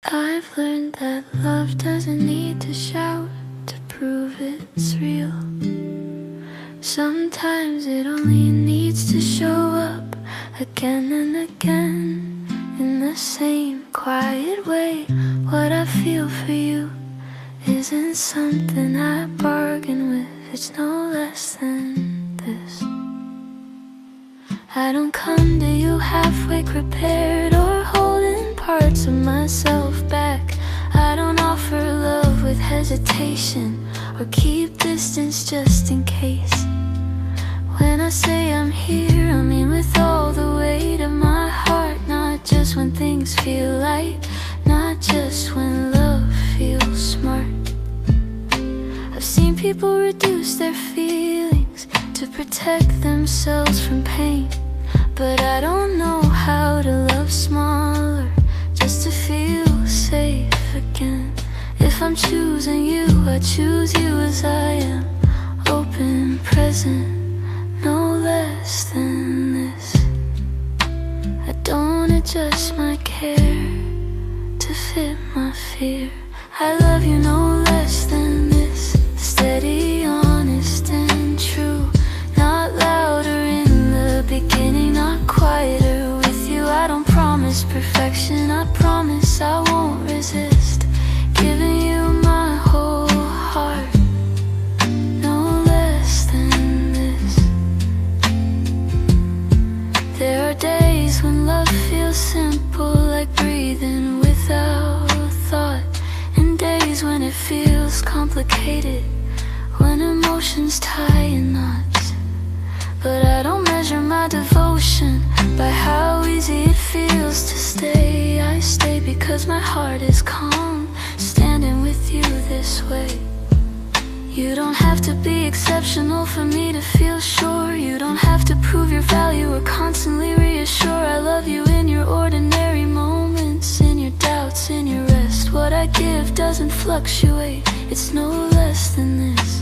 I've learned that love doesn't need to shout to prove it's real. Sometimes it only needs to show up again and again, in the same quiet way. What I feel for you isn't something I bargain with, it's no less than this. I don't come to you halfway prepared or holding parts of myself back. I don't offer love with hesitation or keep distance just in case. When I say I'm here, I mean with all the weight of my heart, not just when things feel light, not just when love feels smart. I've seen people reduce their feelings to protect themselves from pain, but I don't know how to love smaller just to feel safe again. If I'm choosing you, I choose you as I am, open, present, no less than this. I don't adjust my care to fit my fear. I love you no less than this, steady, honest and true. Not louder in the beginning, not quieter with you. I don't promise perfection, I promise I won't resist giving you my whole heart, no less than this. There are days when love feels simple, like breathing without thought, and days when it feels complicated, when emotions tie in knots. But I don't measure my devotion by how easy it feels to stay. I stay because my heart is calm, standing with you this way. You don't have to be exceptional for me to feel sure. You don't have to prove your value or constantly reassure. I love you in your ordinary moments, in your doubts, in your rest. What I give doesn't fluctuate, it's no less than this.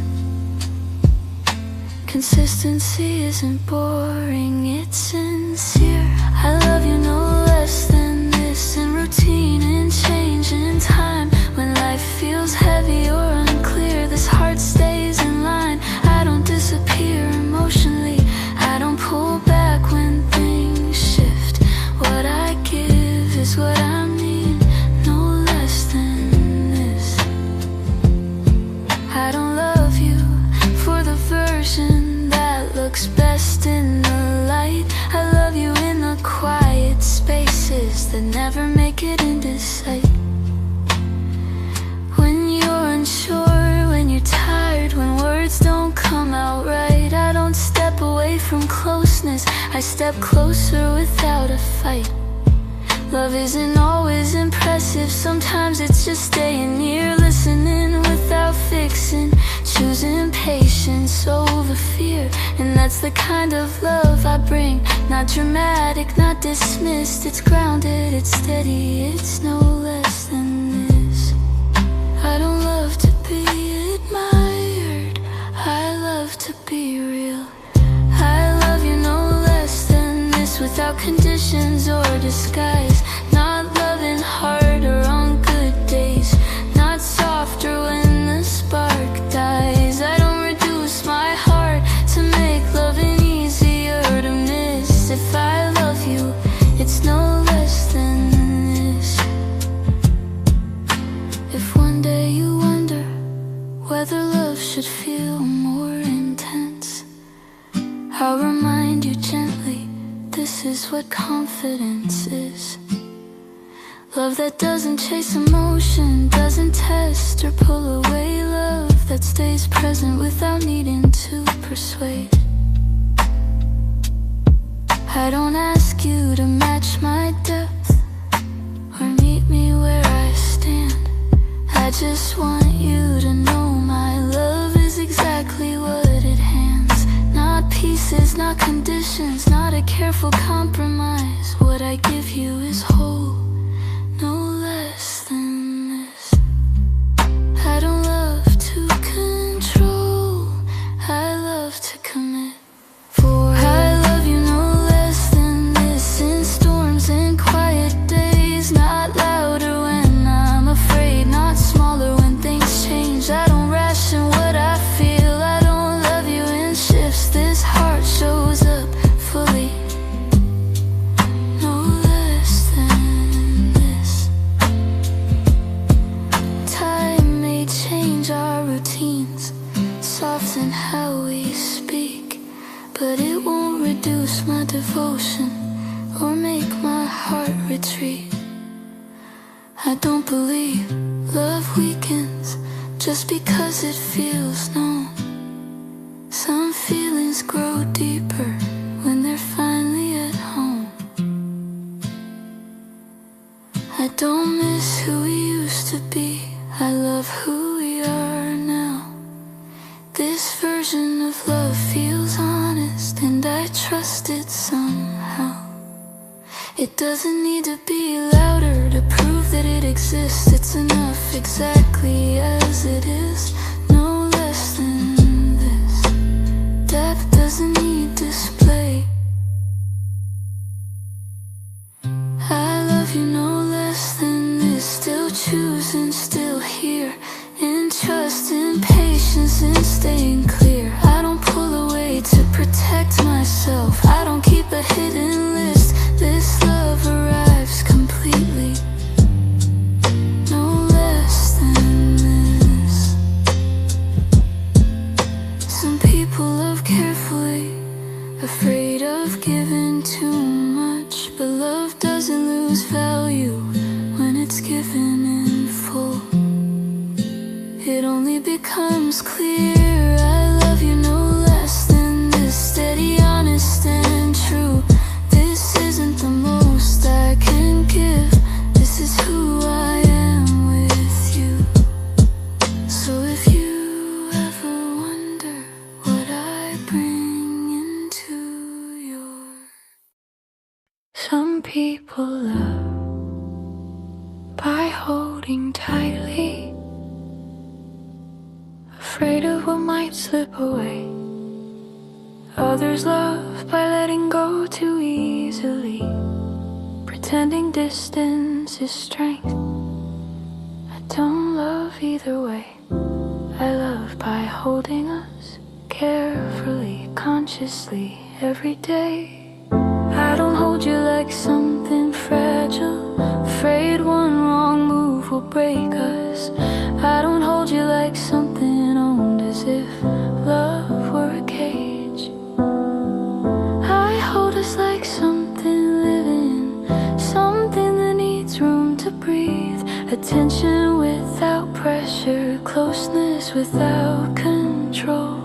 Consistency isn't boring, it's sincere. I love you no less than this, in routine, in change, in time. When life feels heavy or unclear, this heart stays in line. I don't disappear emotionally, I don't pull back when things shift. What I give is what I mean, no less than this. I don't love you for the version that looks best in the light. I love you in the quiet spaces that never make it into sight. When you're unsure, when you're tired, when words don't come out right, I don't step away from closeness, I step closer without a fight. Love isn't always impressive, sometimes it's just staying near, listening without fixing, choosing patience over fear. And that's the kind of love I bring, not dramatic, not dismissed. It's grounded, it's steady, it's no less than this. I don't love to be admired, I love to be real. I love you no less than this, without conditions or disguise. Not loving harder on good days, not softer when the spark dies. I don't reduce my heart to make loving easier to miss. If I love you, it's no less than this. If one day you wonder whether love should feel more intense, I'll remind you gently, this is what confidence is. Love that doesn't chase emotion, doesn't test or pull away. Love that stays present without needing to persuade. I don't ask you to match my depth or meet me where I stand. I just want you to know my love is exactly what it hands. Not pieces, not conditions, not a careful compromise. What I give you is whole, no less than this. I don't love to control, I love to commit. For I love you no less than this, in storms and quiet days. Not louder when I'm afraid, not smaller when things change. I don't ration what I feel, I don't love you in shifts. This heart shows up fully, no less than this. Time may change our routines, soften how we speak, but it won't reduce my devotion or make my heart retreat. I don't believe love weakens just because it feels known. Some feelings grow deeper when they're finally at home. I don't miss who we used to be, I love who we are now. This version of love feels honest, and I trust it somehow. It doesn't need to be louder to prove that it exists. It's enough exactly as it is, no less than this. Depth doesn't need display. I love you no less than this, still choosing, still here, in trust, in patience, in staying clear. I don't pull away to protect myself, I don't keep a hidden list. This love arrives completely, no less than this. Some people love carefully, afraid of giving too much, but love doesn't lose value when it's given in full. It only becomes clear, I love you no less than this, steady, honest and true. This isn't the most I can give, this is who I am with you. So if you ever wonder what I bring into your... Some people love by holding tightly, afraid of what might slip away. Others love by letting go too easily, pretending distance is strength. I don't love either way, I love by holding us carefully, consciously, every day. I don't hold you like something fragile, afraid one wrong move will break us. I don't hold you like something owned, as if love were a cage. I hold us like something living, something that needs room to breathe. Attention without pressure, closeness without control.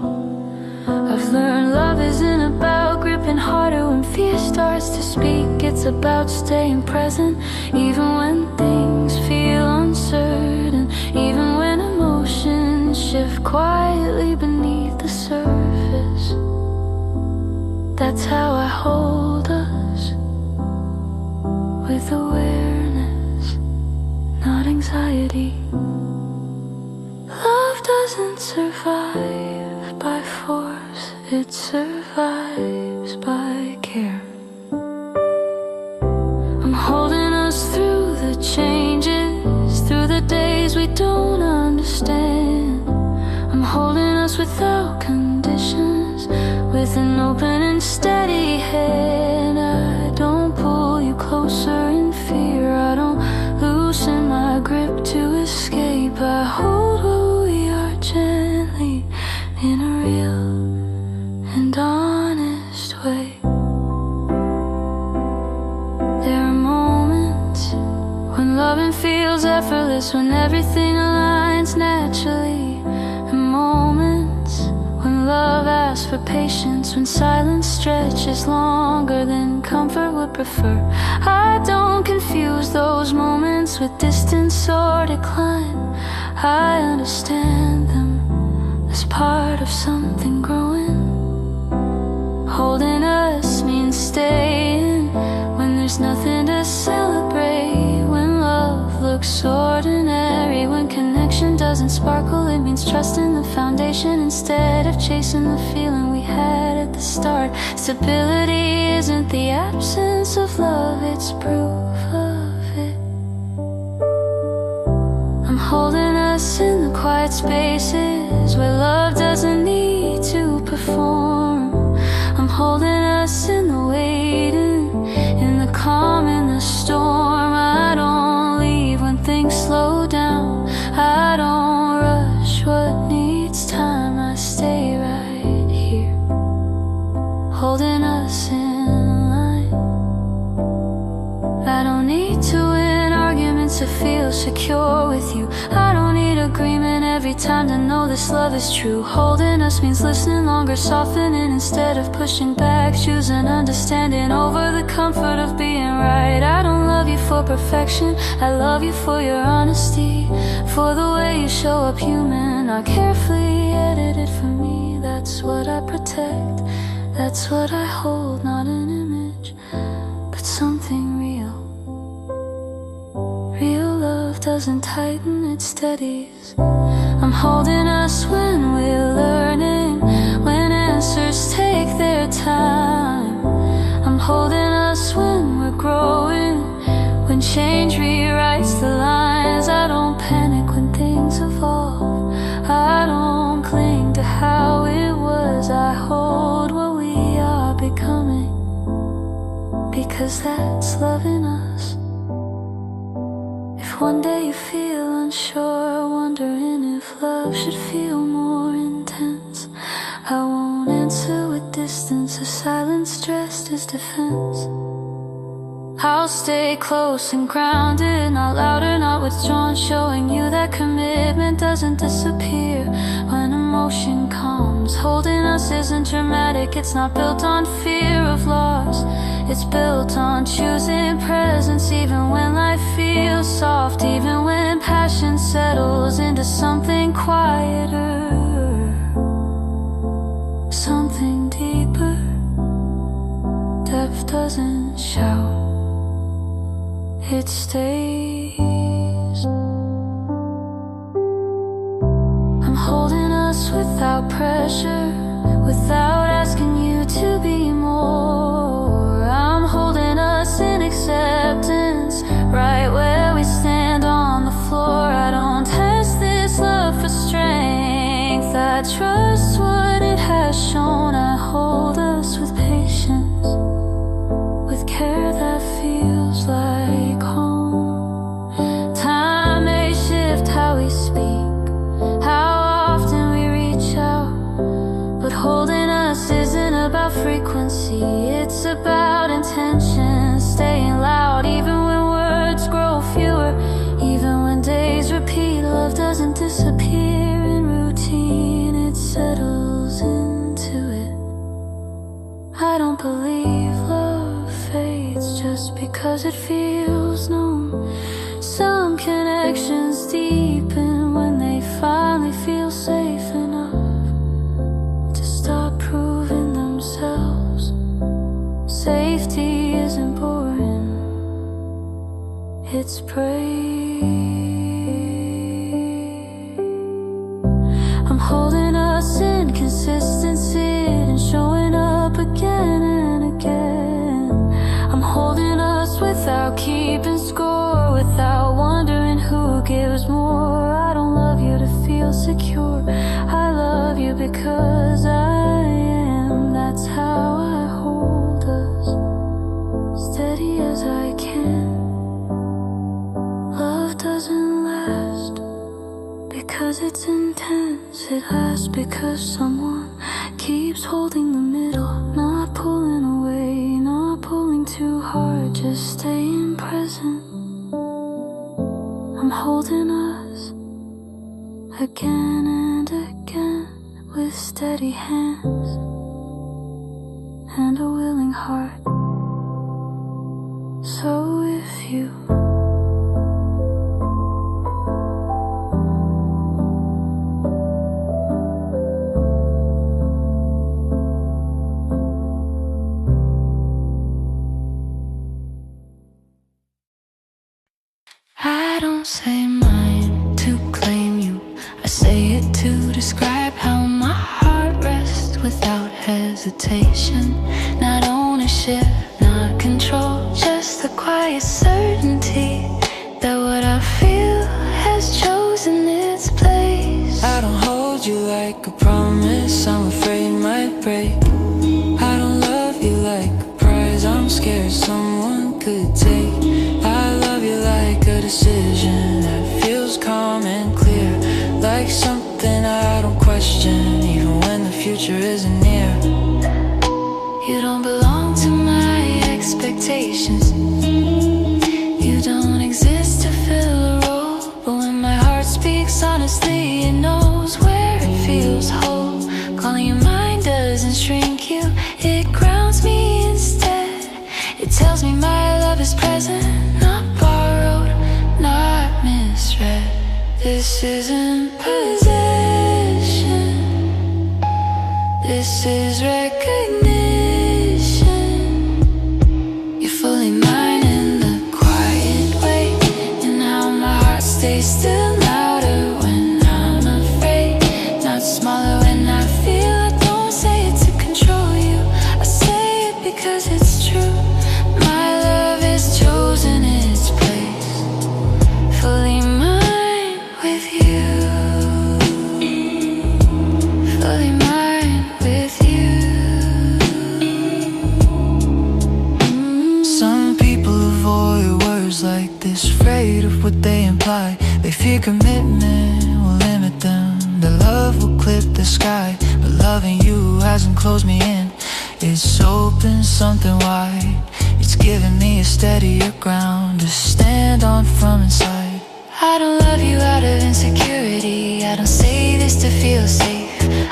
I've learned love isn't about gripping harder when fear about staying present, even when things feel uncertain, even when emotions shift quietly beneath the surface. That's how I hold us, with awareness, not anxiety. Love doesn't survive by force, it survives by care. I'm holding us through the changes, through the days we don't understand. I'm holding us without conditions, with an open and steady hand. I don't pull you closer in fear, I don't loosen my grip to escape. I hold who we are gently, in a real and honest way. There are moments when loving feels effortless, when everything aligns naturally, and moments when love asks for patience, when silence stretches longer than comfort would prefer. I don't confuse those moments with distance or decline. I understand them as part of something growing. Holding us means staying when there's nothing to celebrate, when love looks ordinary, when connection doesn't sparkle. It means trusting the foundation instead of chasing the feeling we had at the start. Stability isn't the absence of love, it's proof of it. I'm holding us in the quiet spaces where love doesn't need to perform. I'm holding us in the waiting, in the calm, in the storm. I don't leave when things slow down, I don't rush what needs time. I stay right here, holding us in line. I don't need to win arguments to feel secure with you. I don't need agreement every time to know this love is true. Holding us means listening longer, softening instead of pushing back, choosing understanding over the comfort of being right. I don't love you for perfection, I love you for your honesty, for the way you show up human, not carefully edited for me. That's what I protect, that's what I hold, not an image, but something real. Real love doesn't tighten, it steadies. I'm holding us when we're learning, when answers take their time. I'm holding us when we're growing, when change rewrites the lines. I don't panic when things evolve, I don't cling to how it was. I hold what we are becoming, because that's loving us. If one day you feel unsure, wondering if love should feel more intense, I won't answer with distance, a silence dressed as defense. I'll stay close and grounded, not louder, not withdrawn, showing you that commitment doesn't disappear when emotion comes. Holding us isn't dramatic, it's not built on fear of loss, it's built on choosing presence, even when life feels soft, even when passion settles into something quieter, something deeper. Depth doesn't shout, it stays. I'm holding us without pressure, without asking you to be more. I'm holding us in acceptance, right where we stand on the floor. I don't test this love for strength, I trust what it has shown. I hold us with patience, with care that feels like home. Time may shift how we speak, how often we reach out, but holding us isn't about frequency, it's about intention. Staying loud even when words grow fewer, even when days repeat. Love doesn't disappear in routine, it settles into it. I don't believe love fades just because because I am. That's how I hold us, steady as I can. Love doesn't last because it's intense. It lasts because someone keeps holding the middle, not pulling away, not pulling too hard, just staying present. I'm holding us again and again with steady hands and a willing heart. So if you I don't say mine to claim you, I say it to describe how my heart rests without hesitation. Not ownership, not control, just the quiet certainty that what I feel has chosen its place. I don't hold you like a promise I'm afraid might break. I don't love you like a prize I'm scared someone could take. I love you like a decision that feels calm and clear, like something I don't question even when the future isn't near. You don't belong to my expectations, you don't exist to fill a role, but when my heart speaks honestly, it knows where it feels whole. Calling your mind doesn't shrink you, it grounds me instead. It tells me my love is present, not borrowed, not misread. This isn't possession, this is recognition. You're fully mine in the quiet way, and how my heart stays still louder when I'm afraid, not smaller when I feel. I don't say it to control you, I say it because it's true. My love has chosen its place, fully mine with you, fully mine with you. Some people avoid words like this, afraid of what they imply. They fear commitment will limit them, their love will clip the sky. But loving you hasn't closed me in, it's opened something wide. It's given me a steadier ground to stand on from inside. I don't love you out of insecurity, I don't say this to feel safe,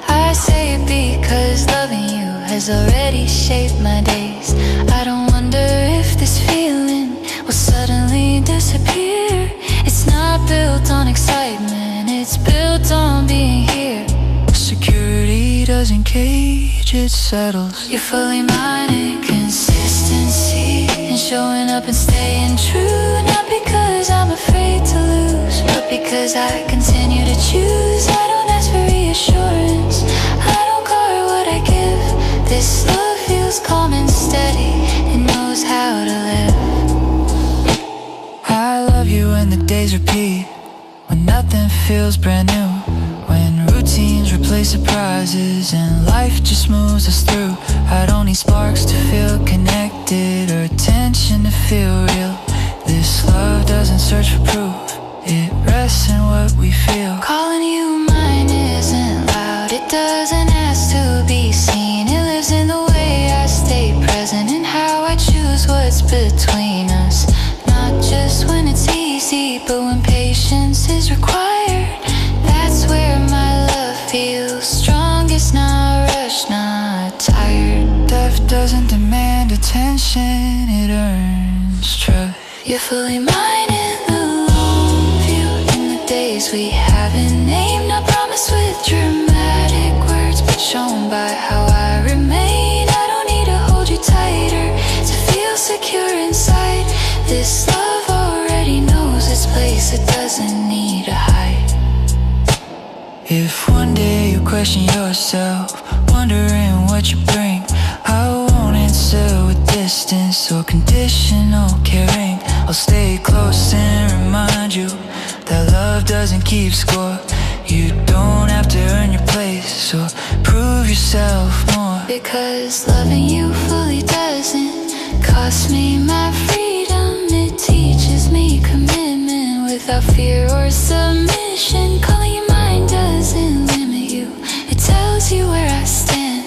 I say it because loving you has already shaped my days. I don't wonder if this feeling will suddenly disappear. It's not built on excitement, it's built on being here. Security doesn't cage, it settles. You're fully mine in consistency, and showing up and staying true. Not because I'm afraid to lose, but because I continue to choose. I don't ask for reassurance, I don't guard what I give. This love feels calm and steady, it knows how to live. I love you when the days repeat, when nothing feels brand new, when routines replace surprises and life just moves us through. I don't need sparks to feel connected or attention to feel real. This love doesn't search for proof, it rests in what we feel. Calling you mine isn't loud, it doesn't ask to be seen. It lives in the way I stay present and how I choose what's between us. Not just when it's easy, but when patience is required. That's where my love feels strongest, not rushed, not tired. Depth doesn't demand attention, it earns trust. You're fully mine in the long view, in the days we haven't named. I promise with dramatic words, but shown by how I remain. I don't need to hold you tighter to feel secure inside. This love already knows its place, it doesn't need to hide. If one day you question yourself, wondering what you bring, I won't answer with distance or conditional caring. I'll stay close and remind you that love doesn't keep score. You don't have have to earn your place or prove yourself more. Because loving you fully doesn't cost me my freedom. It teaches me commitment without fear or submission. Calling you mine doesn't limit you, it tells you where I stand.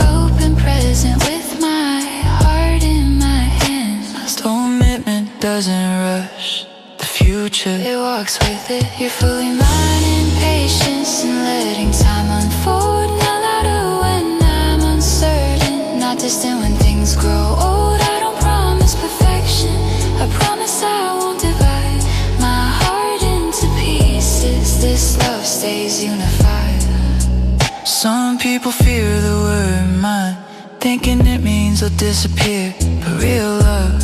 Open, present with my heart in my hands. Commitment doesn't rush the future, it walks with it. You're fully mine in patience and letting time unfold. Not louder when I'm uncertain, not distant when things grow old. I don't promise perfection, I promise I won't divide my heart into pieces. This love stays unified. Some people fear the word mine, thinking it means they'll disappear. But real love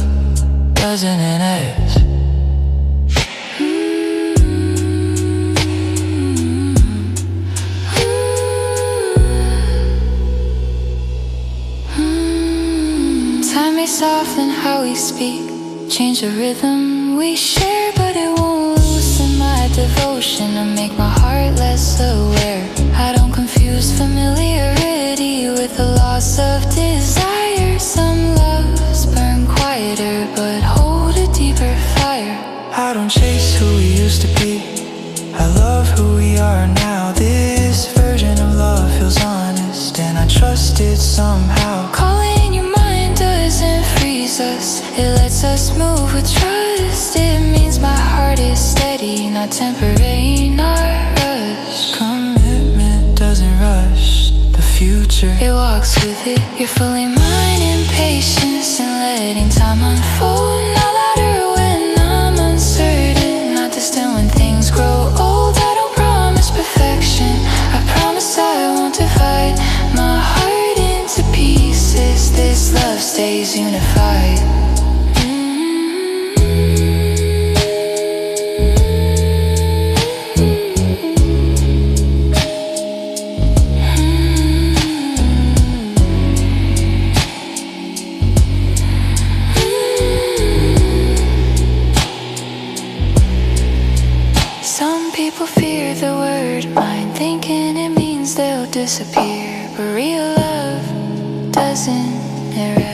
doesn't ask. Time may soften how we speak, change the rhythm we share, but it won't loosen my devotion or make my heart less aware. I don't confuse familiarity with the loss of desire. Some loves burn quieter but hold a deeper fire. I don't chase who we used to be, I love who we are now. This version of love feels honest and I trust it somehow. Calling your mind doesn't freeze us, it lets us move with trust. It means my heart is steady, not temporary, not rushed. Commitment doesn't rush the future, it walks with it. You're fully mine in patience and letting time unfold. Not louder when I'm uncertain, not distant when things grow old. I don't promise perfection, I promise I won't divide my heart into pieces. This love stays unified. Some people fear the word mine, thinking it means they'll disappear. But real love doesn't erase.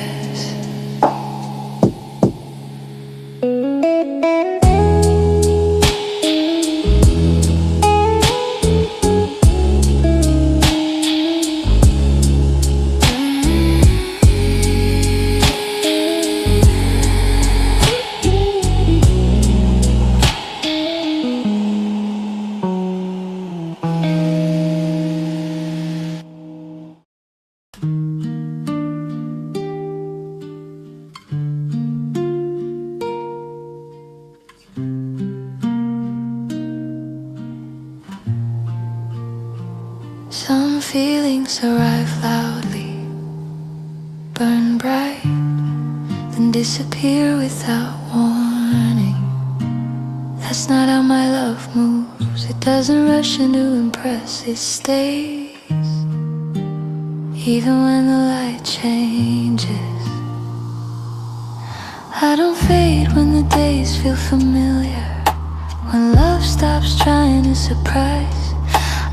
Some feelings arrive loudly, burn bright, then disappear without warning. That's not how my love moves. It doesn't rush in to impress, it stays, even when the light changes. I don't fade when the days feel familiar, when love stops trying to surprise.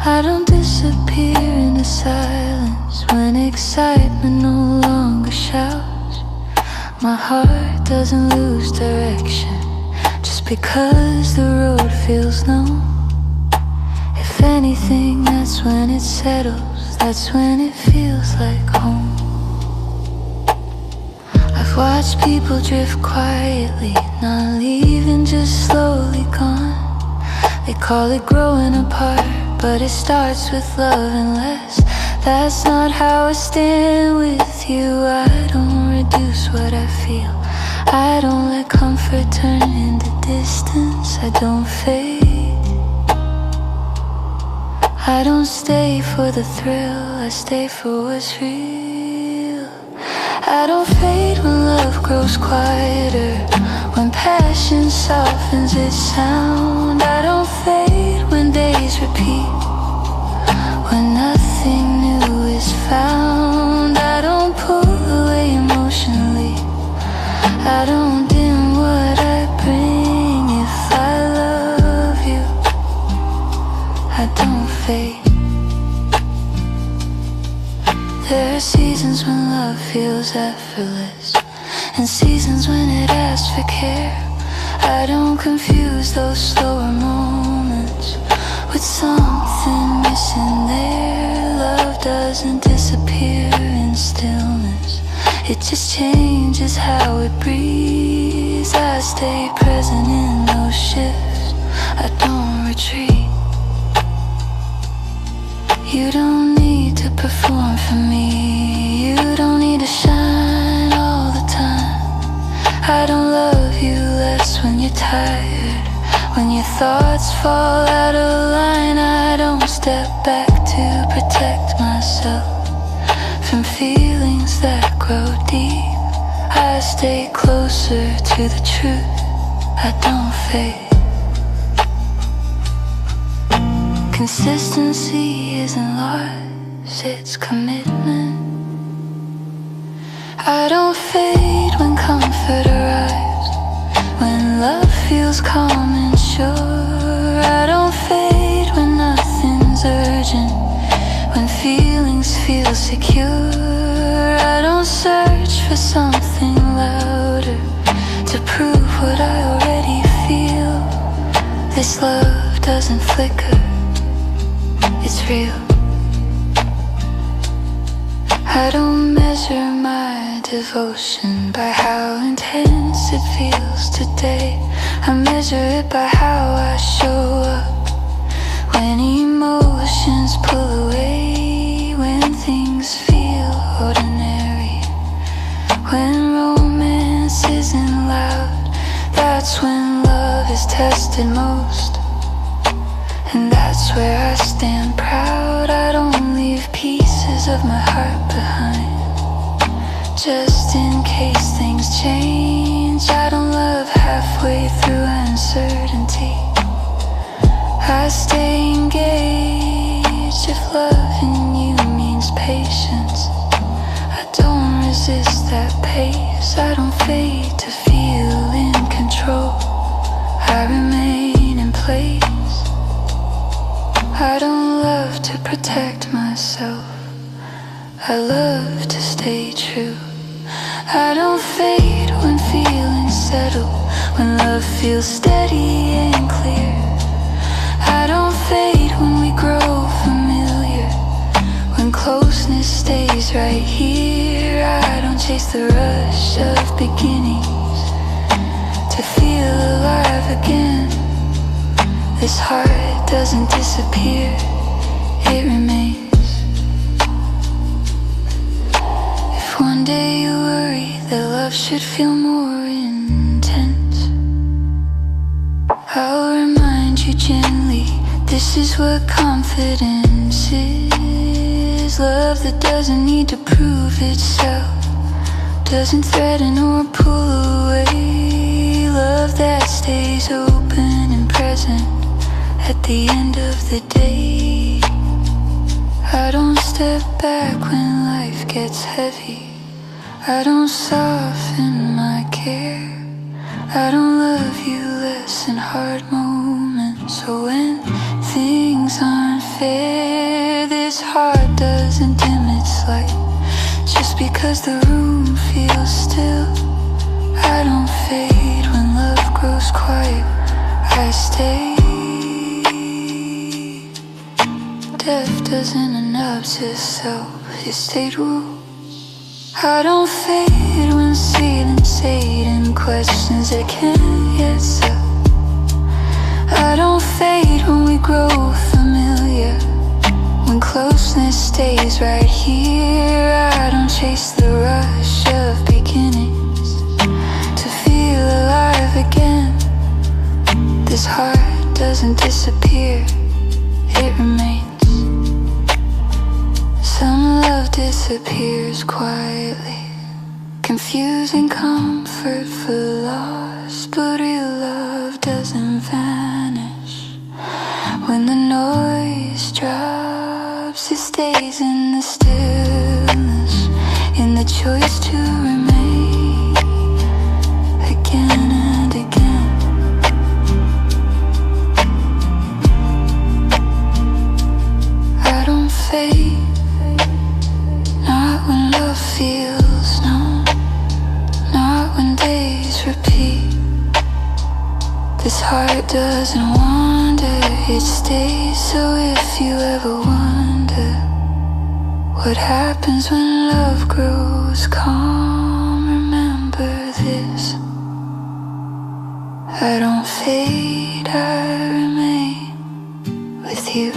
I don't disappear into silence when excitement no longer shouts. My heart doesn't lose direction just because the road feels known. If anything, that's when it settles, that's when it feels like home. I've watched people drift quietly, not leaving, just slowly gone. They call it growing apart, but it starts with love and less. That's not how I stand with you. I don't reduce what I feel, I don't let comfort turn into distance. I don't fade, I don't stay for the thrill, I stay for what's real. I don't fade when love grows quieter, when passion softens its sound. I don't fade when days repeat, when nothing new is found. I don't pull away emotionally, I don't dim what I bring. If I love you, I don't fade. are seasons when love feels effortless, and seasons when it asks for care. I don't confuse those slower moments with something missing there. Love doesn't disappear in stillness, it just changes how it breathes. I stay present in those shifts, I don't retreat. You don't need to perform for me, you don't need to shine all the time. I don't love you less when you're tired, when your thoughts fall out of line. I don't step back to protect myself from feelings that grow deep. I stay closer to the truth, I don't fade. Consistency isn't loss, it's commitment. I don't fade when comfort arrives, when love feels calm and sure. I don't fade when nothing's urgent, when feelings feel secure. I don't search for something louder to prove what I already feel. This love doesn't flicker, it's real. I don't measure my devotion by how intense it feels today. I measure it by how I show up when emotions pull away, when things feel ordinary, when romance isn't loud. That's when love is tested most, and that's where I stand proud. I don't leave pieces of my heart behind, just in case things change. I don't love halfway through uncertainty, I stay engaged. If loving you means patience, I don't resist that pace. I don't fade to feel in control, I remain in place. I don't love to protect myself, I love to stay true. I don't fade when feelings settle, when love feels steady and clear. I don't fade when we grow familiar, when closeness stays right here. I don't chase the rush of beginnings to feel alive again. This heart doesn't disappear, it remains. If one day you worry that love should feel more intense, I'll remind you gently, this is what confidence is. Love that doesn't need to prove itself, doesn't threaten or pull away. Love that stays open and present at the end of the day. I don't step back when life gets heavy, I don't soften my care. I don't love you less in hard moments, so when things aren't fair, this heart doesn't dim its light just because the room feels still. I don't fade when love grows quiet, I stay. Death doesn't announce itself, it stayed rules. I don't fade when ceilings fade and questions that can't get set. I don't fade when we grow familiar, when closeness stays right here. I don't chase the rush of beginnings to feel alive again. This heart doesn't disappear, it remains. Some love disappears quietly, confusing comfort for loss, but real love doesn't vanish. When the noise drops, it stays in the stillness, in the choice to remain again and again. I don't fade, not when heart doesn't wander, it stays. So if you ever wonder what happens when love grows calm, remember this: I don't fade, I remain with you.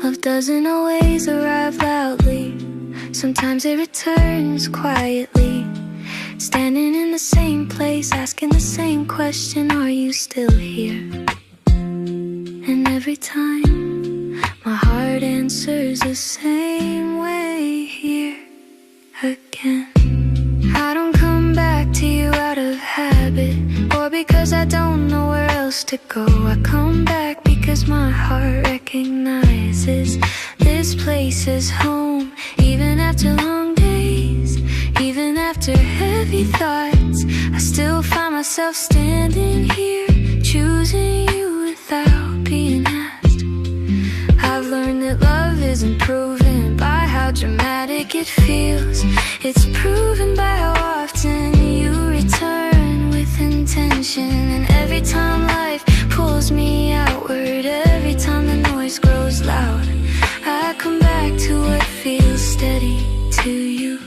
Love doesn't always arrive loudly. Sometimes it returns quietly. Standing in the same place, asking the same question, are you still here? And every time my heart answers the same way, here again. I don't come back to you out of habit, or because I don't know where else to go. I come back because my heart recognizes this place is home. Even after long days, even after heavy thoughts, I still find myself standing here, choosing you without being asked. I've learned that love isn't proven by how dramatic it feels. It's proven by how often you return with intention. And every time life pulls me outward, every time the noise grows loud, I come back to what feels steady to you.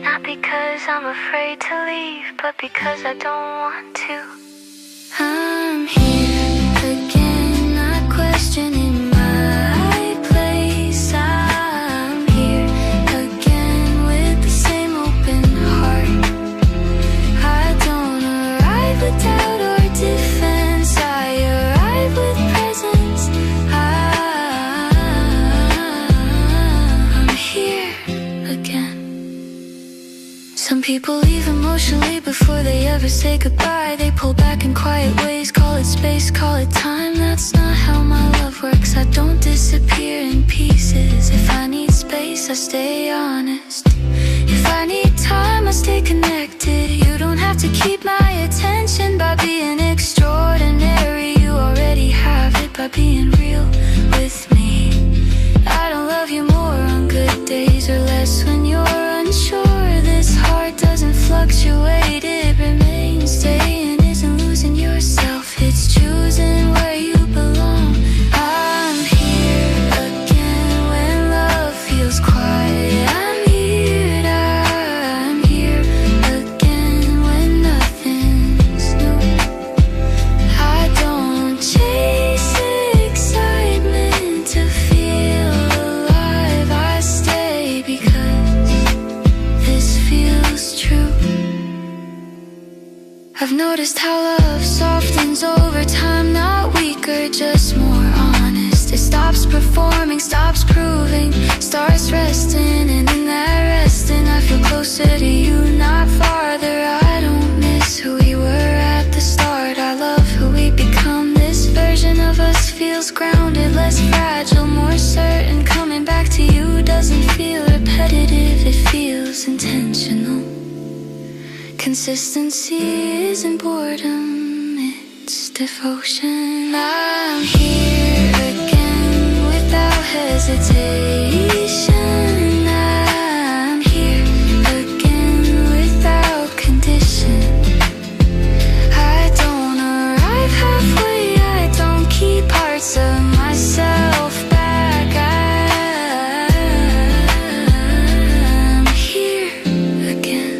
Not because I'm afraid to leave, but because I don't want to. I'm here again, not questioning my place. I'm here again with the same open heart. I don't arrive with doubt or defense, I arrive with presence. I'm here again. Some people leave emotionally before they ever say goodbye. They pull back in quiet ways, call it space, call it time. That's not how my love works. I don't disappear in pieces. If I need space, I stay honest. If I need time, I stay connected. You don't have to keep my attention by being extraordinary. You already have it by being real with me. I don't love you more on good days or less when you're unsure. This heart doesn't fluctuate, it remains. Staying isn't losing yourself, it's choosing where you belong. I'm here again when love feels quiet. I'm here again when nothing's new. I don't chase excitement to feel alive. I stay because this feels true. I've noticed how love softens over time, not weaker, just more honest. It stops performing, stops proving, starts resting. And in that resting, I feel closer to you, not farther. I don't miss who we were at the start. I love who we become. This version of us feels grounded, less fragile, more certain. Coming back to you doesn't feel repetitive, it feels intentional. Consistency isn't boredom, it's devotion. I'm here again without hesitation. I'm here again without condition. I don't arrive halfway, I don't keep parts of myself back. I'm here again.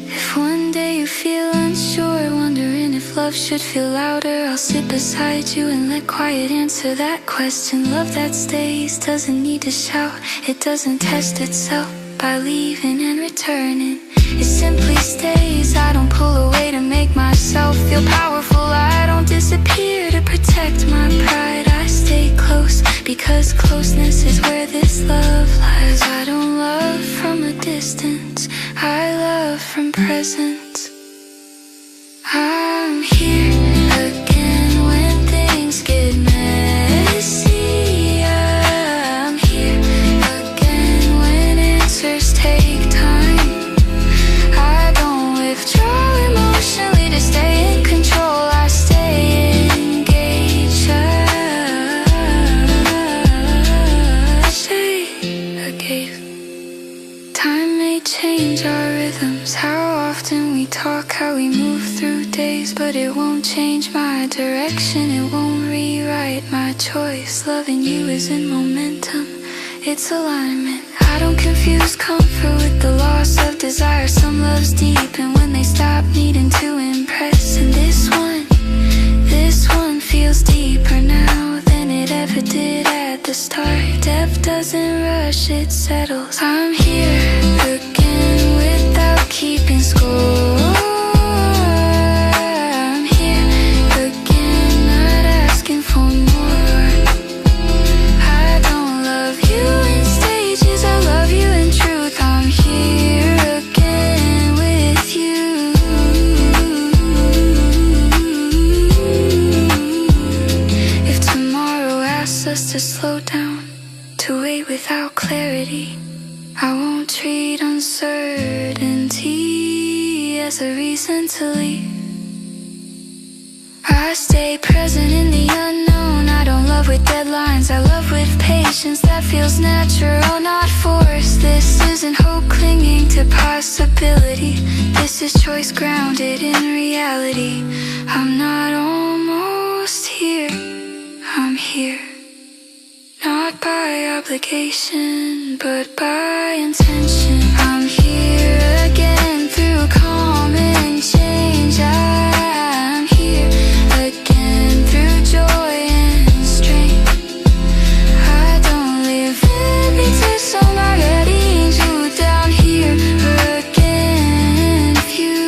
If one day you feel unsure, wondering if love should feel louder, I'll sit beside you and let quiet answer that question. Love that stays doesn't need to shout, it doesn't test itself by leaving and returning. It simply stays. I don't pull away to make myself feel powerful. I don't disappear to protect my pride. I stay close because closeness is where this love lies. I don't love from a distance, I love from presence. I'm here again when things get messy. I'm here again when answers take time. I don't withdraw emotionally to stay in control. I choice, but it won't change my direction. It won't rewrite my choice. Loving you isn't momentum, it's alignment. I don't confuse comfort with the loss of desire. Some love's deep, and when they stop needing to impress. And this one feels deeper now than it ever did at the start. Depth doesn't rush, it settles. I'm here again without keeping score. I'm here again, not asking for more. I don't love you in stages, I love you in truth. I'm here again with you. If tomorrow asks us to slow down, to wait without clarity, I won't treat uncertainty as a reason to leave. I stay present in the unknown. I don't love with deadlines, I love with patience that feels natural, not forced. This isn't hope clinging to possibility. This is choice grounded in reality. I'm not almost here, I'm here. Not by obligation, but by intention. I'm here again through calm and change. I'm here again through joy and strength. I don't live in pretend, so I'm not letting you down. Here again with you.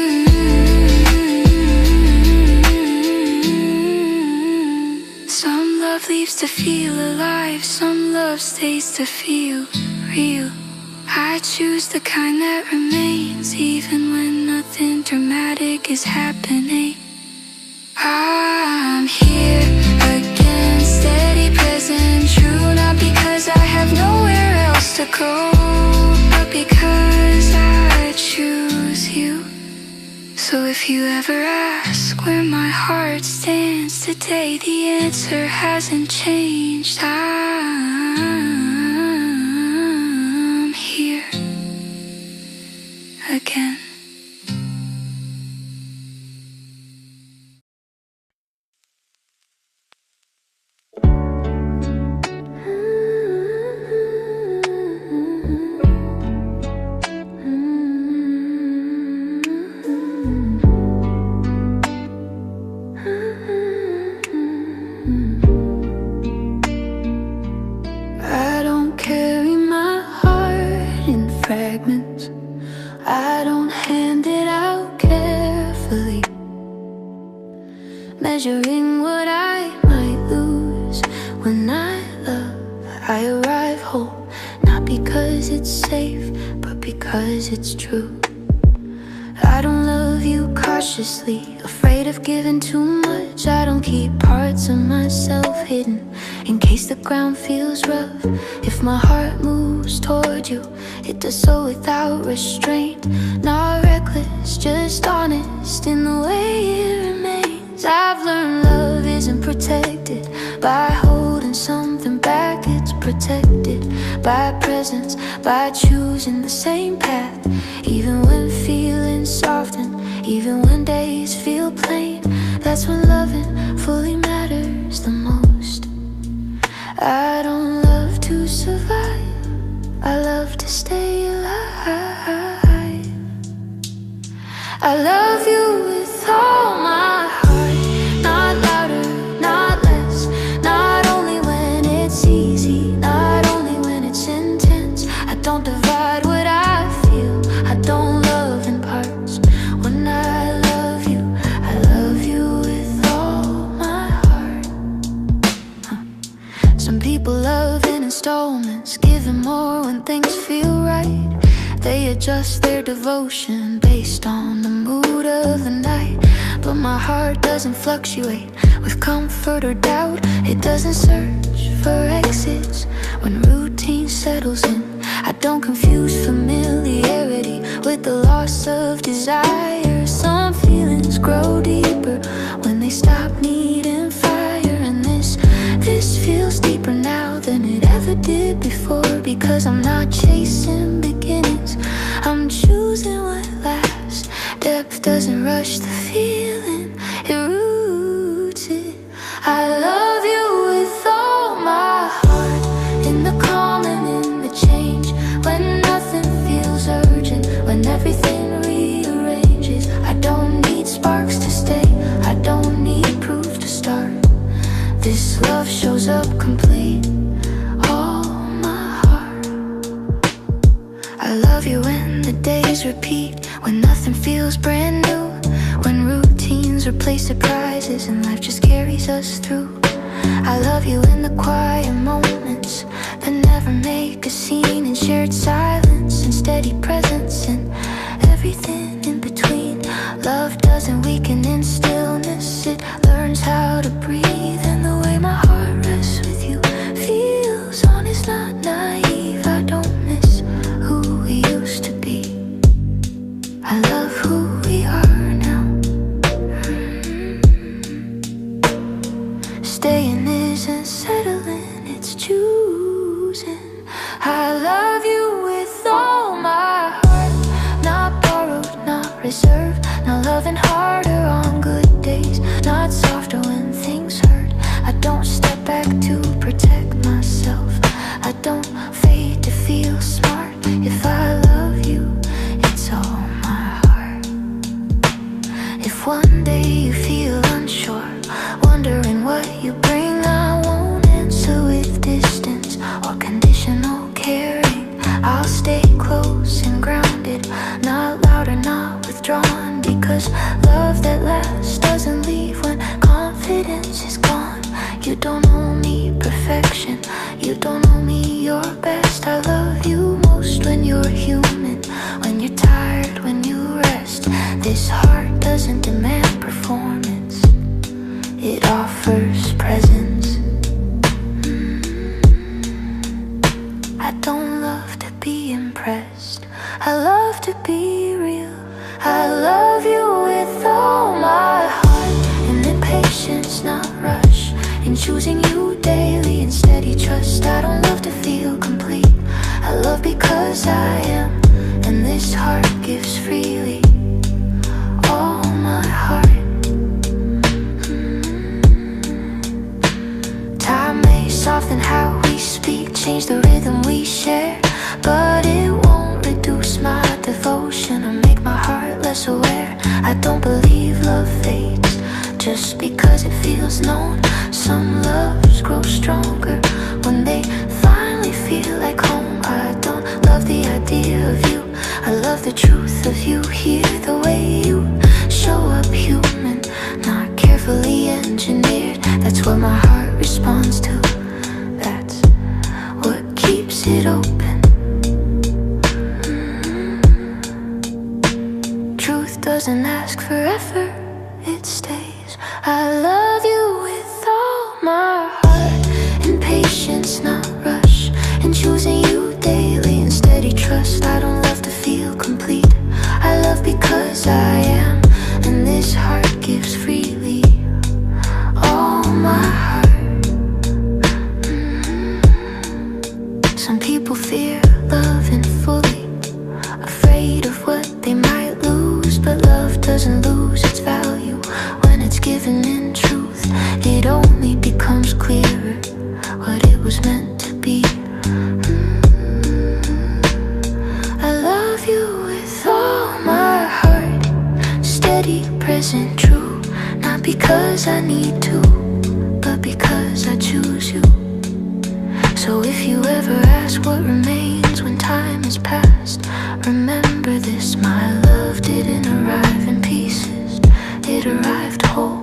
Some love leaves to feel alive, some love stays to feel real. I choose the kind that remains even when nothing dramatic is happening. I'm here again, steady, present, true. Not because I have nowhere else to go, but because I choose you. So if you ever ask where my heart stands today, the answer hasn't changed. I'm here again. I don't hand it out carefully, measuring what I might lose when I love. I arrive whole, not because it's safe, but because it's true. I don't love you cautiously, afraid of giving too much. I don't keep parts of myself hidden in case the ground feels rough. If my heart moves toward you, it does so without restraint. Not reckless, just honest in the way it remains. I've learned love isn't protected by holding something back. It's protected by presence, by choosing the same path. Even when feelings soften, even when days feel plain, that's when loving fully matters the most. I don't love to survive, I love to stay alive. I love you with all my heart, not louder, not less. Not only when it's easy, not only when it's intense. I don't divide what I feel, I don't love in parts. When I love you with all my heart. Some people love in installments, giving more when things feel right. They adjust their devotion based on the mood of the night. But my heart doesn't fluctuate with comfort or doubt. It doesn't search for exits when routine settles in. I don't confuse familiarity with the loss of desire. Some feelings grow deeper when they stop needing fire. And this feels deeper now than it ever did before. Because I'm not chasing beginnings, I'm choosing what lasts. Depth doesn't rush the feeling, it roots it. I love you with all my heart, in the calm and in the change, when nothing feels urgent, when everything rearranges. I don't need sparks to stay, I don't need proof to start. This love shows up complete, all my heart. I love you when the days repeat, when nothing feels brand new, when routines replace surprises and life just carries us through. I love you in the quiet moments that never make a scene, in shared silence and steady presence and everything in between. Love doesn't weaken in stillness, it learns how to breathe. And the way my heart rests with you feels honest, not naive. I don't miss who we used to be, I love who we are now. Staying isn't settling, it's choosing. I love you with all my heart, not borrowed, not reserved, not loving harder on good days, not softer when things hurt. I don't step back to protect myself, I don't fade to feel smart. If I love you, it's all my heart. If one day you feel unsure, wondering what you bring, I won't answer with distance or conditional caring. I'll stay close and grounded, not loud or not withdrawn, because love that lasts doesn't leave when confidence is gone. You don't owe me perfection, you don't owe me your best. I love you most when you're human, when you're tired, when you rest. This heart doesn't demand performance, it offers presence. I don't love to be impressed, I love to be real. I love you with all my heart, in impatience, not rush, in choosing you daily in steady trust. I don't love to feel complete, I love because I am, and this heart gives freely, all my heart. Time may soften how we speak, change the rhythm we share, but it won't reduce my devotion or make my heart less aware. I don't believe love fades just because it feels known. Some loves grow stronger when they finally feel like home. I don't love the idea of you, I love the truth of you here, the way you show up human, not carefully engineered. That's what my heart responds to, that's what keeps it open. Truth doesn't ask for effort, it stays. I love you with all my heart, in patience, not rush, in choosing you daily in steady trust. I don't love to feel complete, I love because I am, and this heart gives freely, all my heart. Some people fear loving fully, afraid of what they might lose, but love doesn't lose its value when it's given in truth. It only becomes clearer what it was meant to be. I love you with all my heart, steady, present, true, not because I need to, but because I choose you. So if you ever ask what remains when time is past, remember this, my love didn't arrive in pieces, it arrived whole.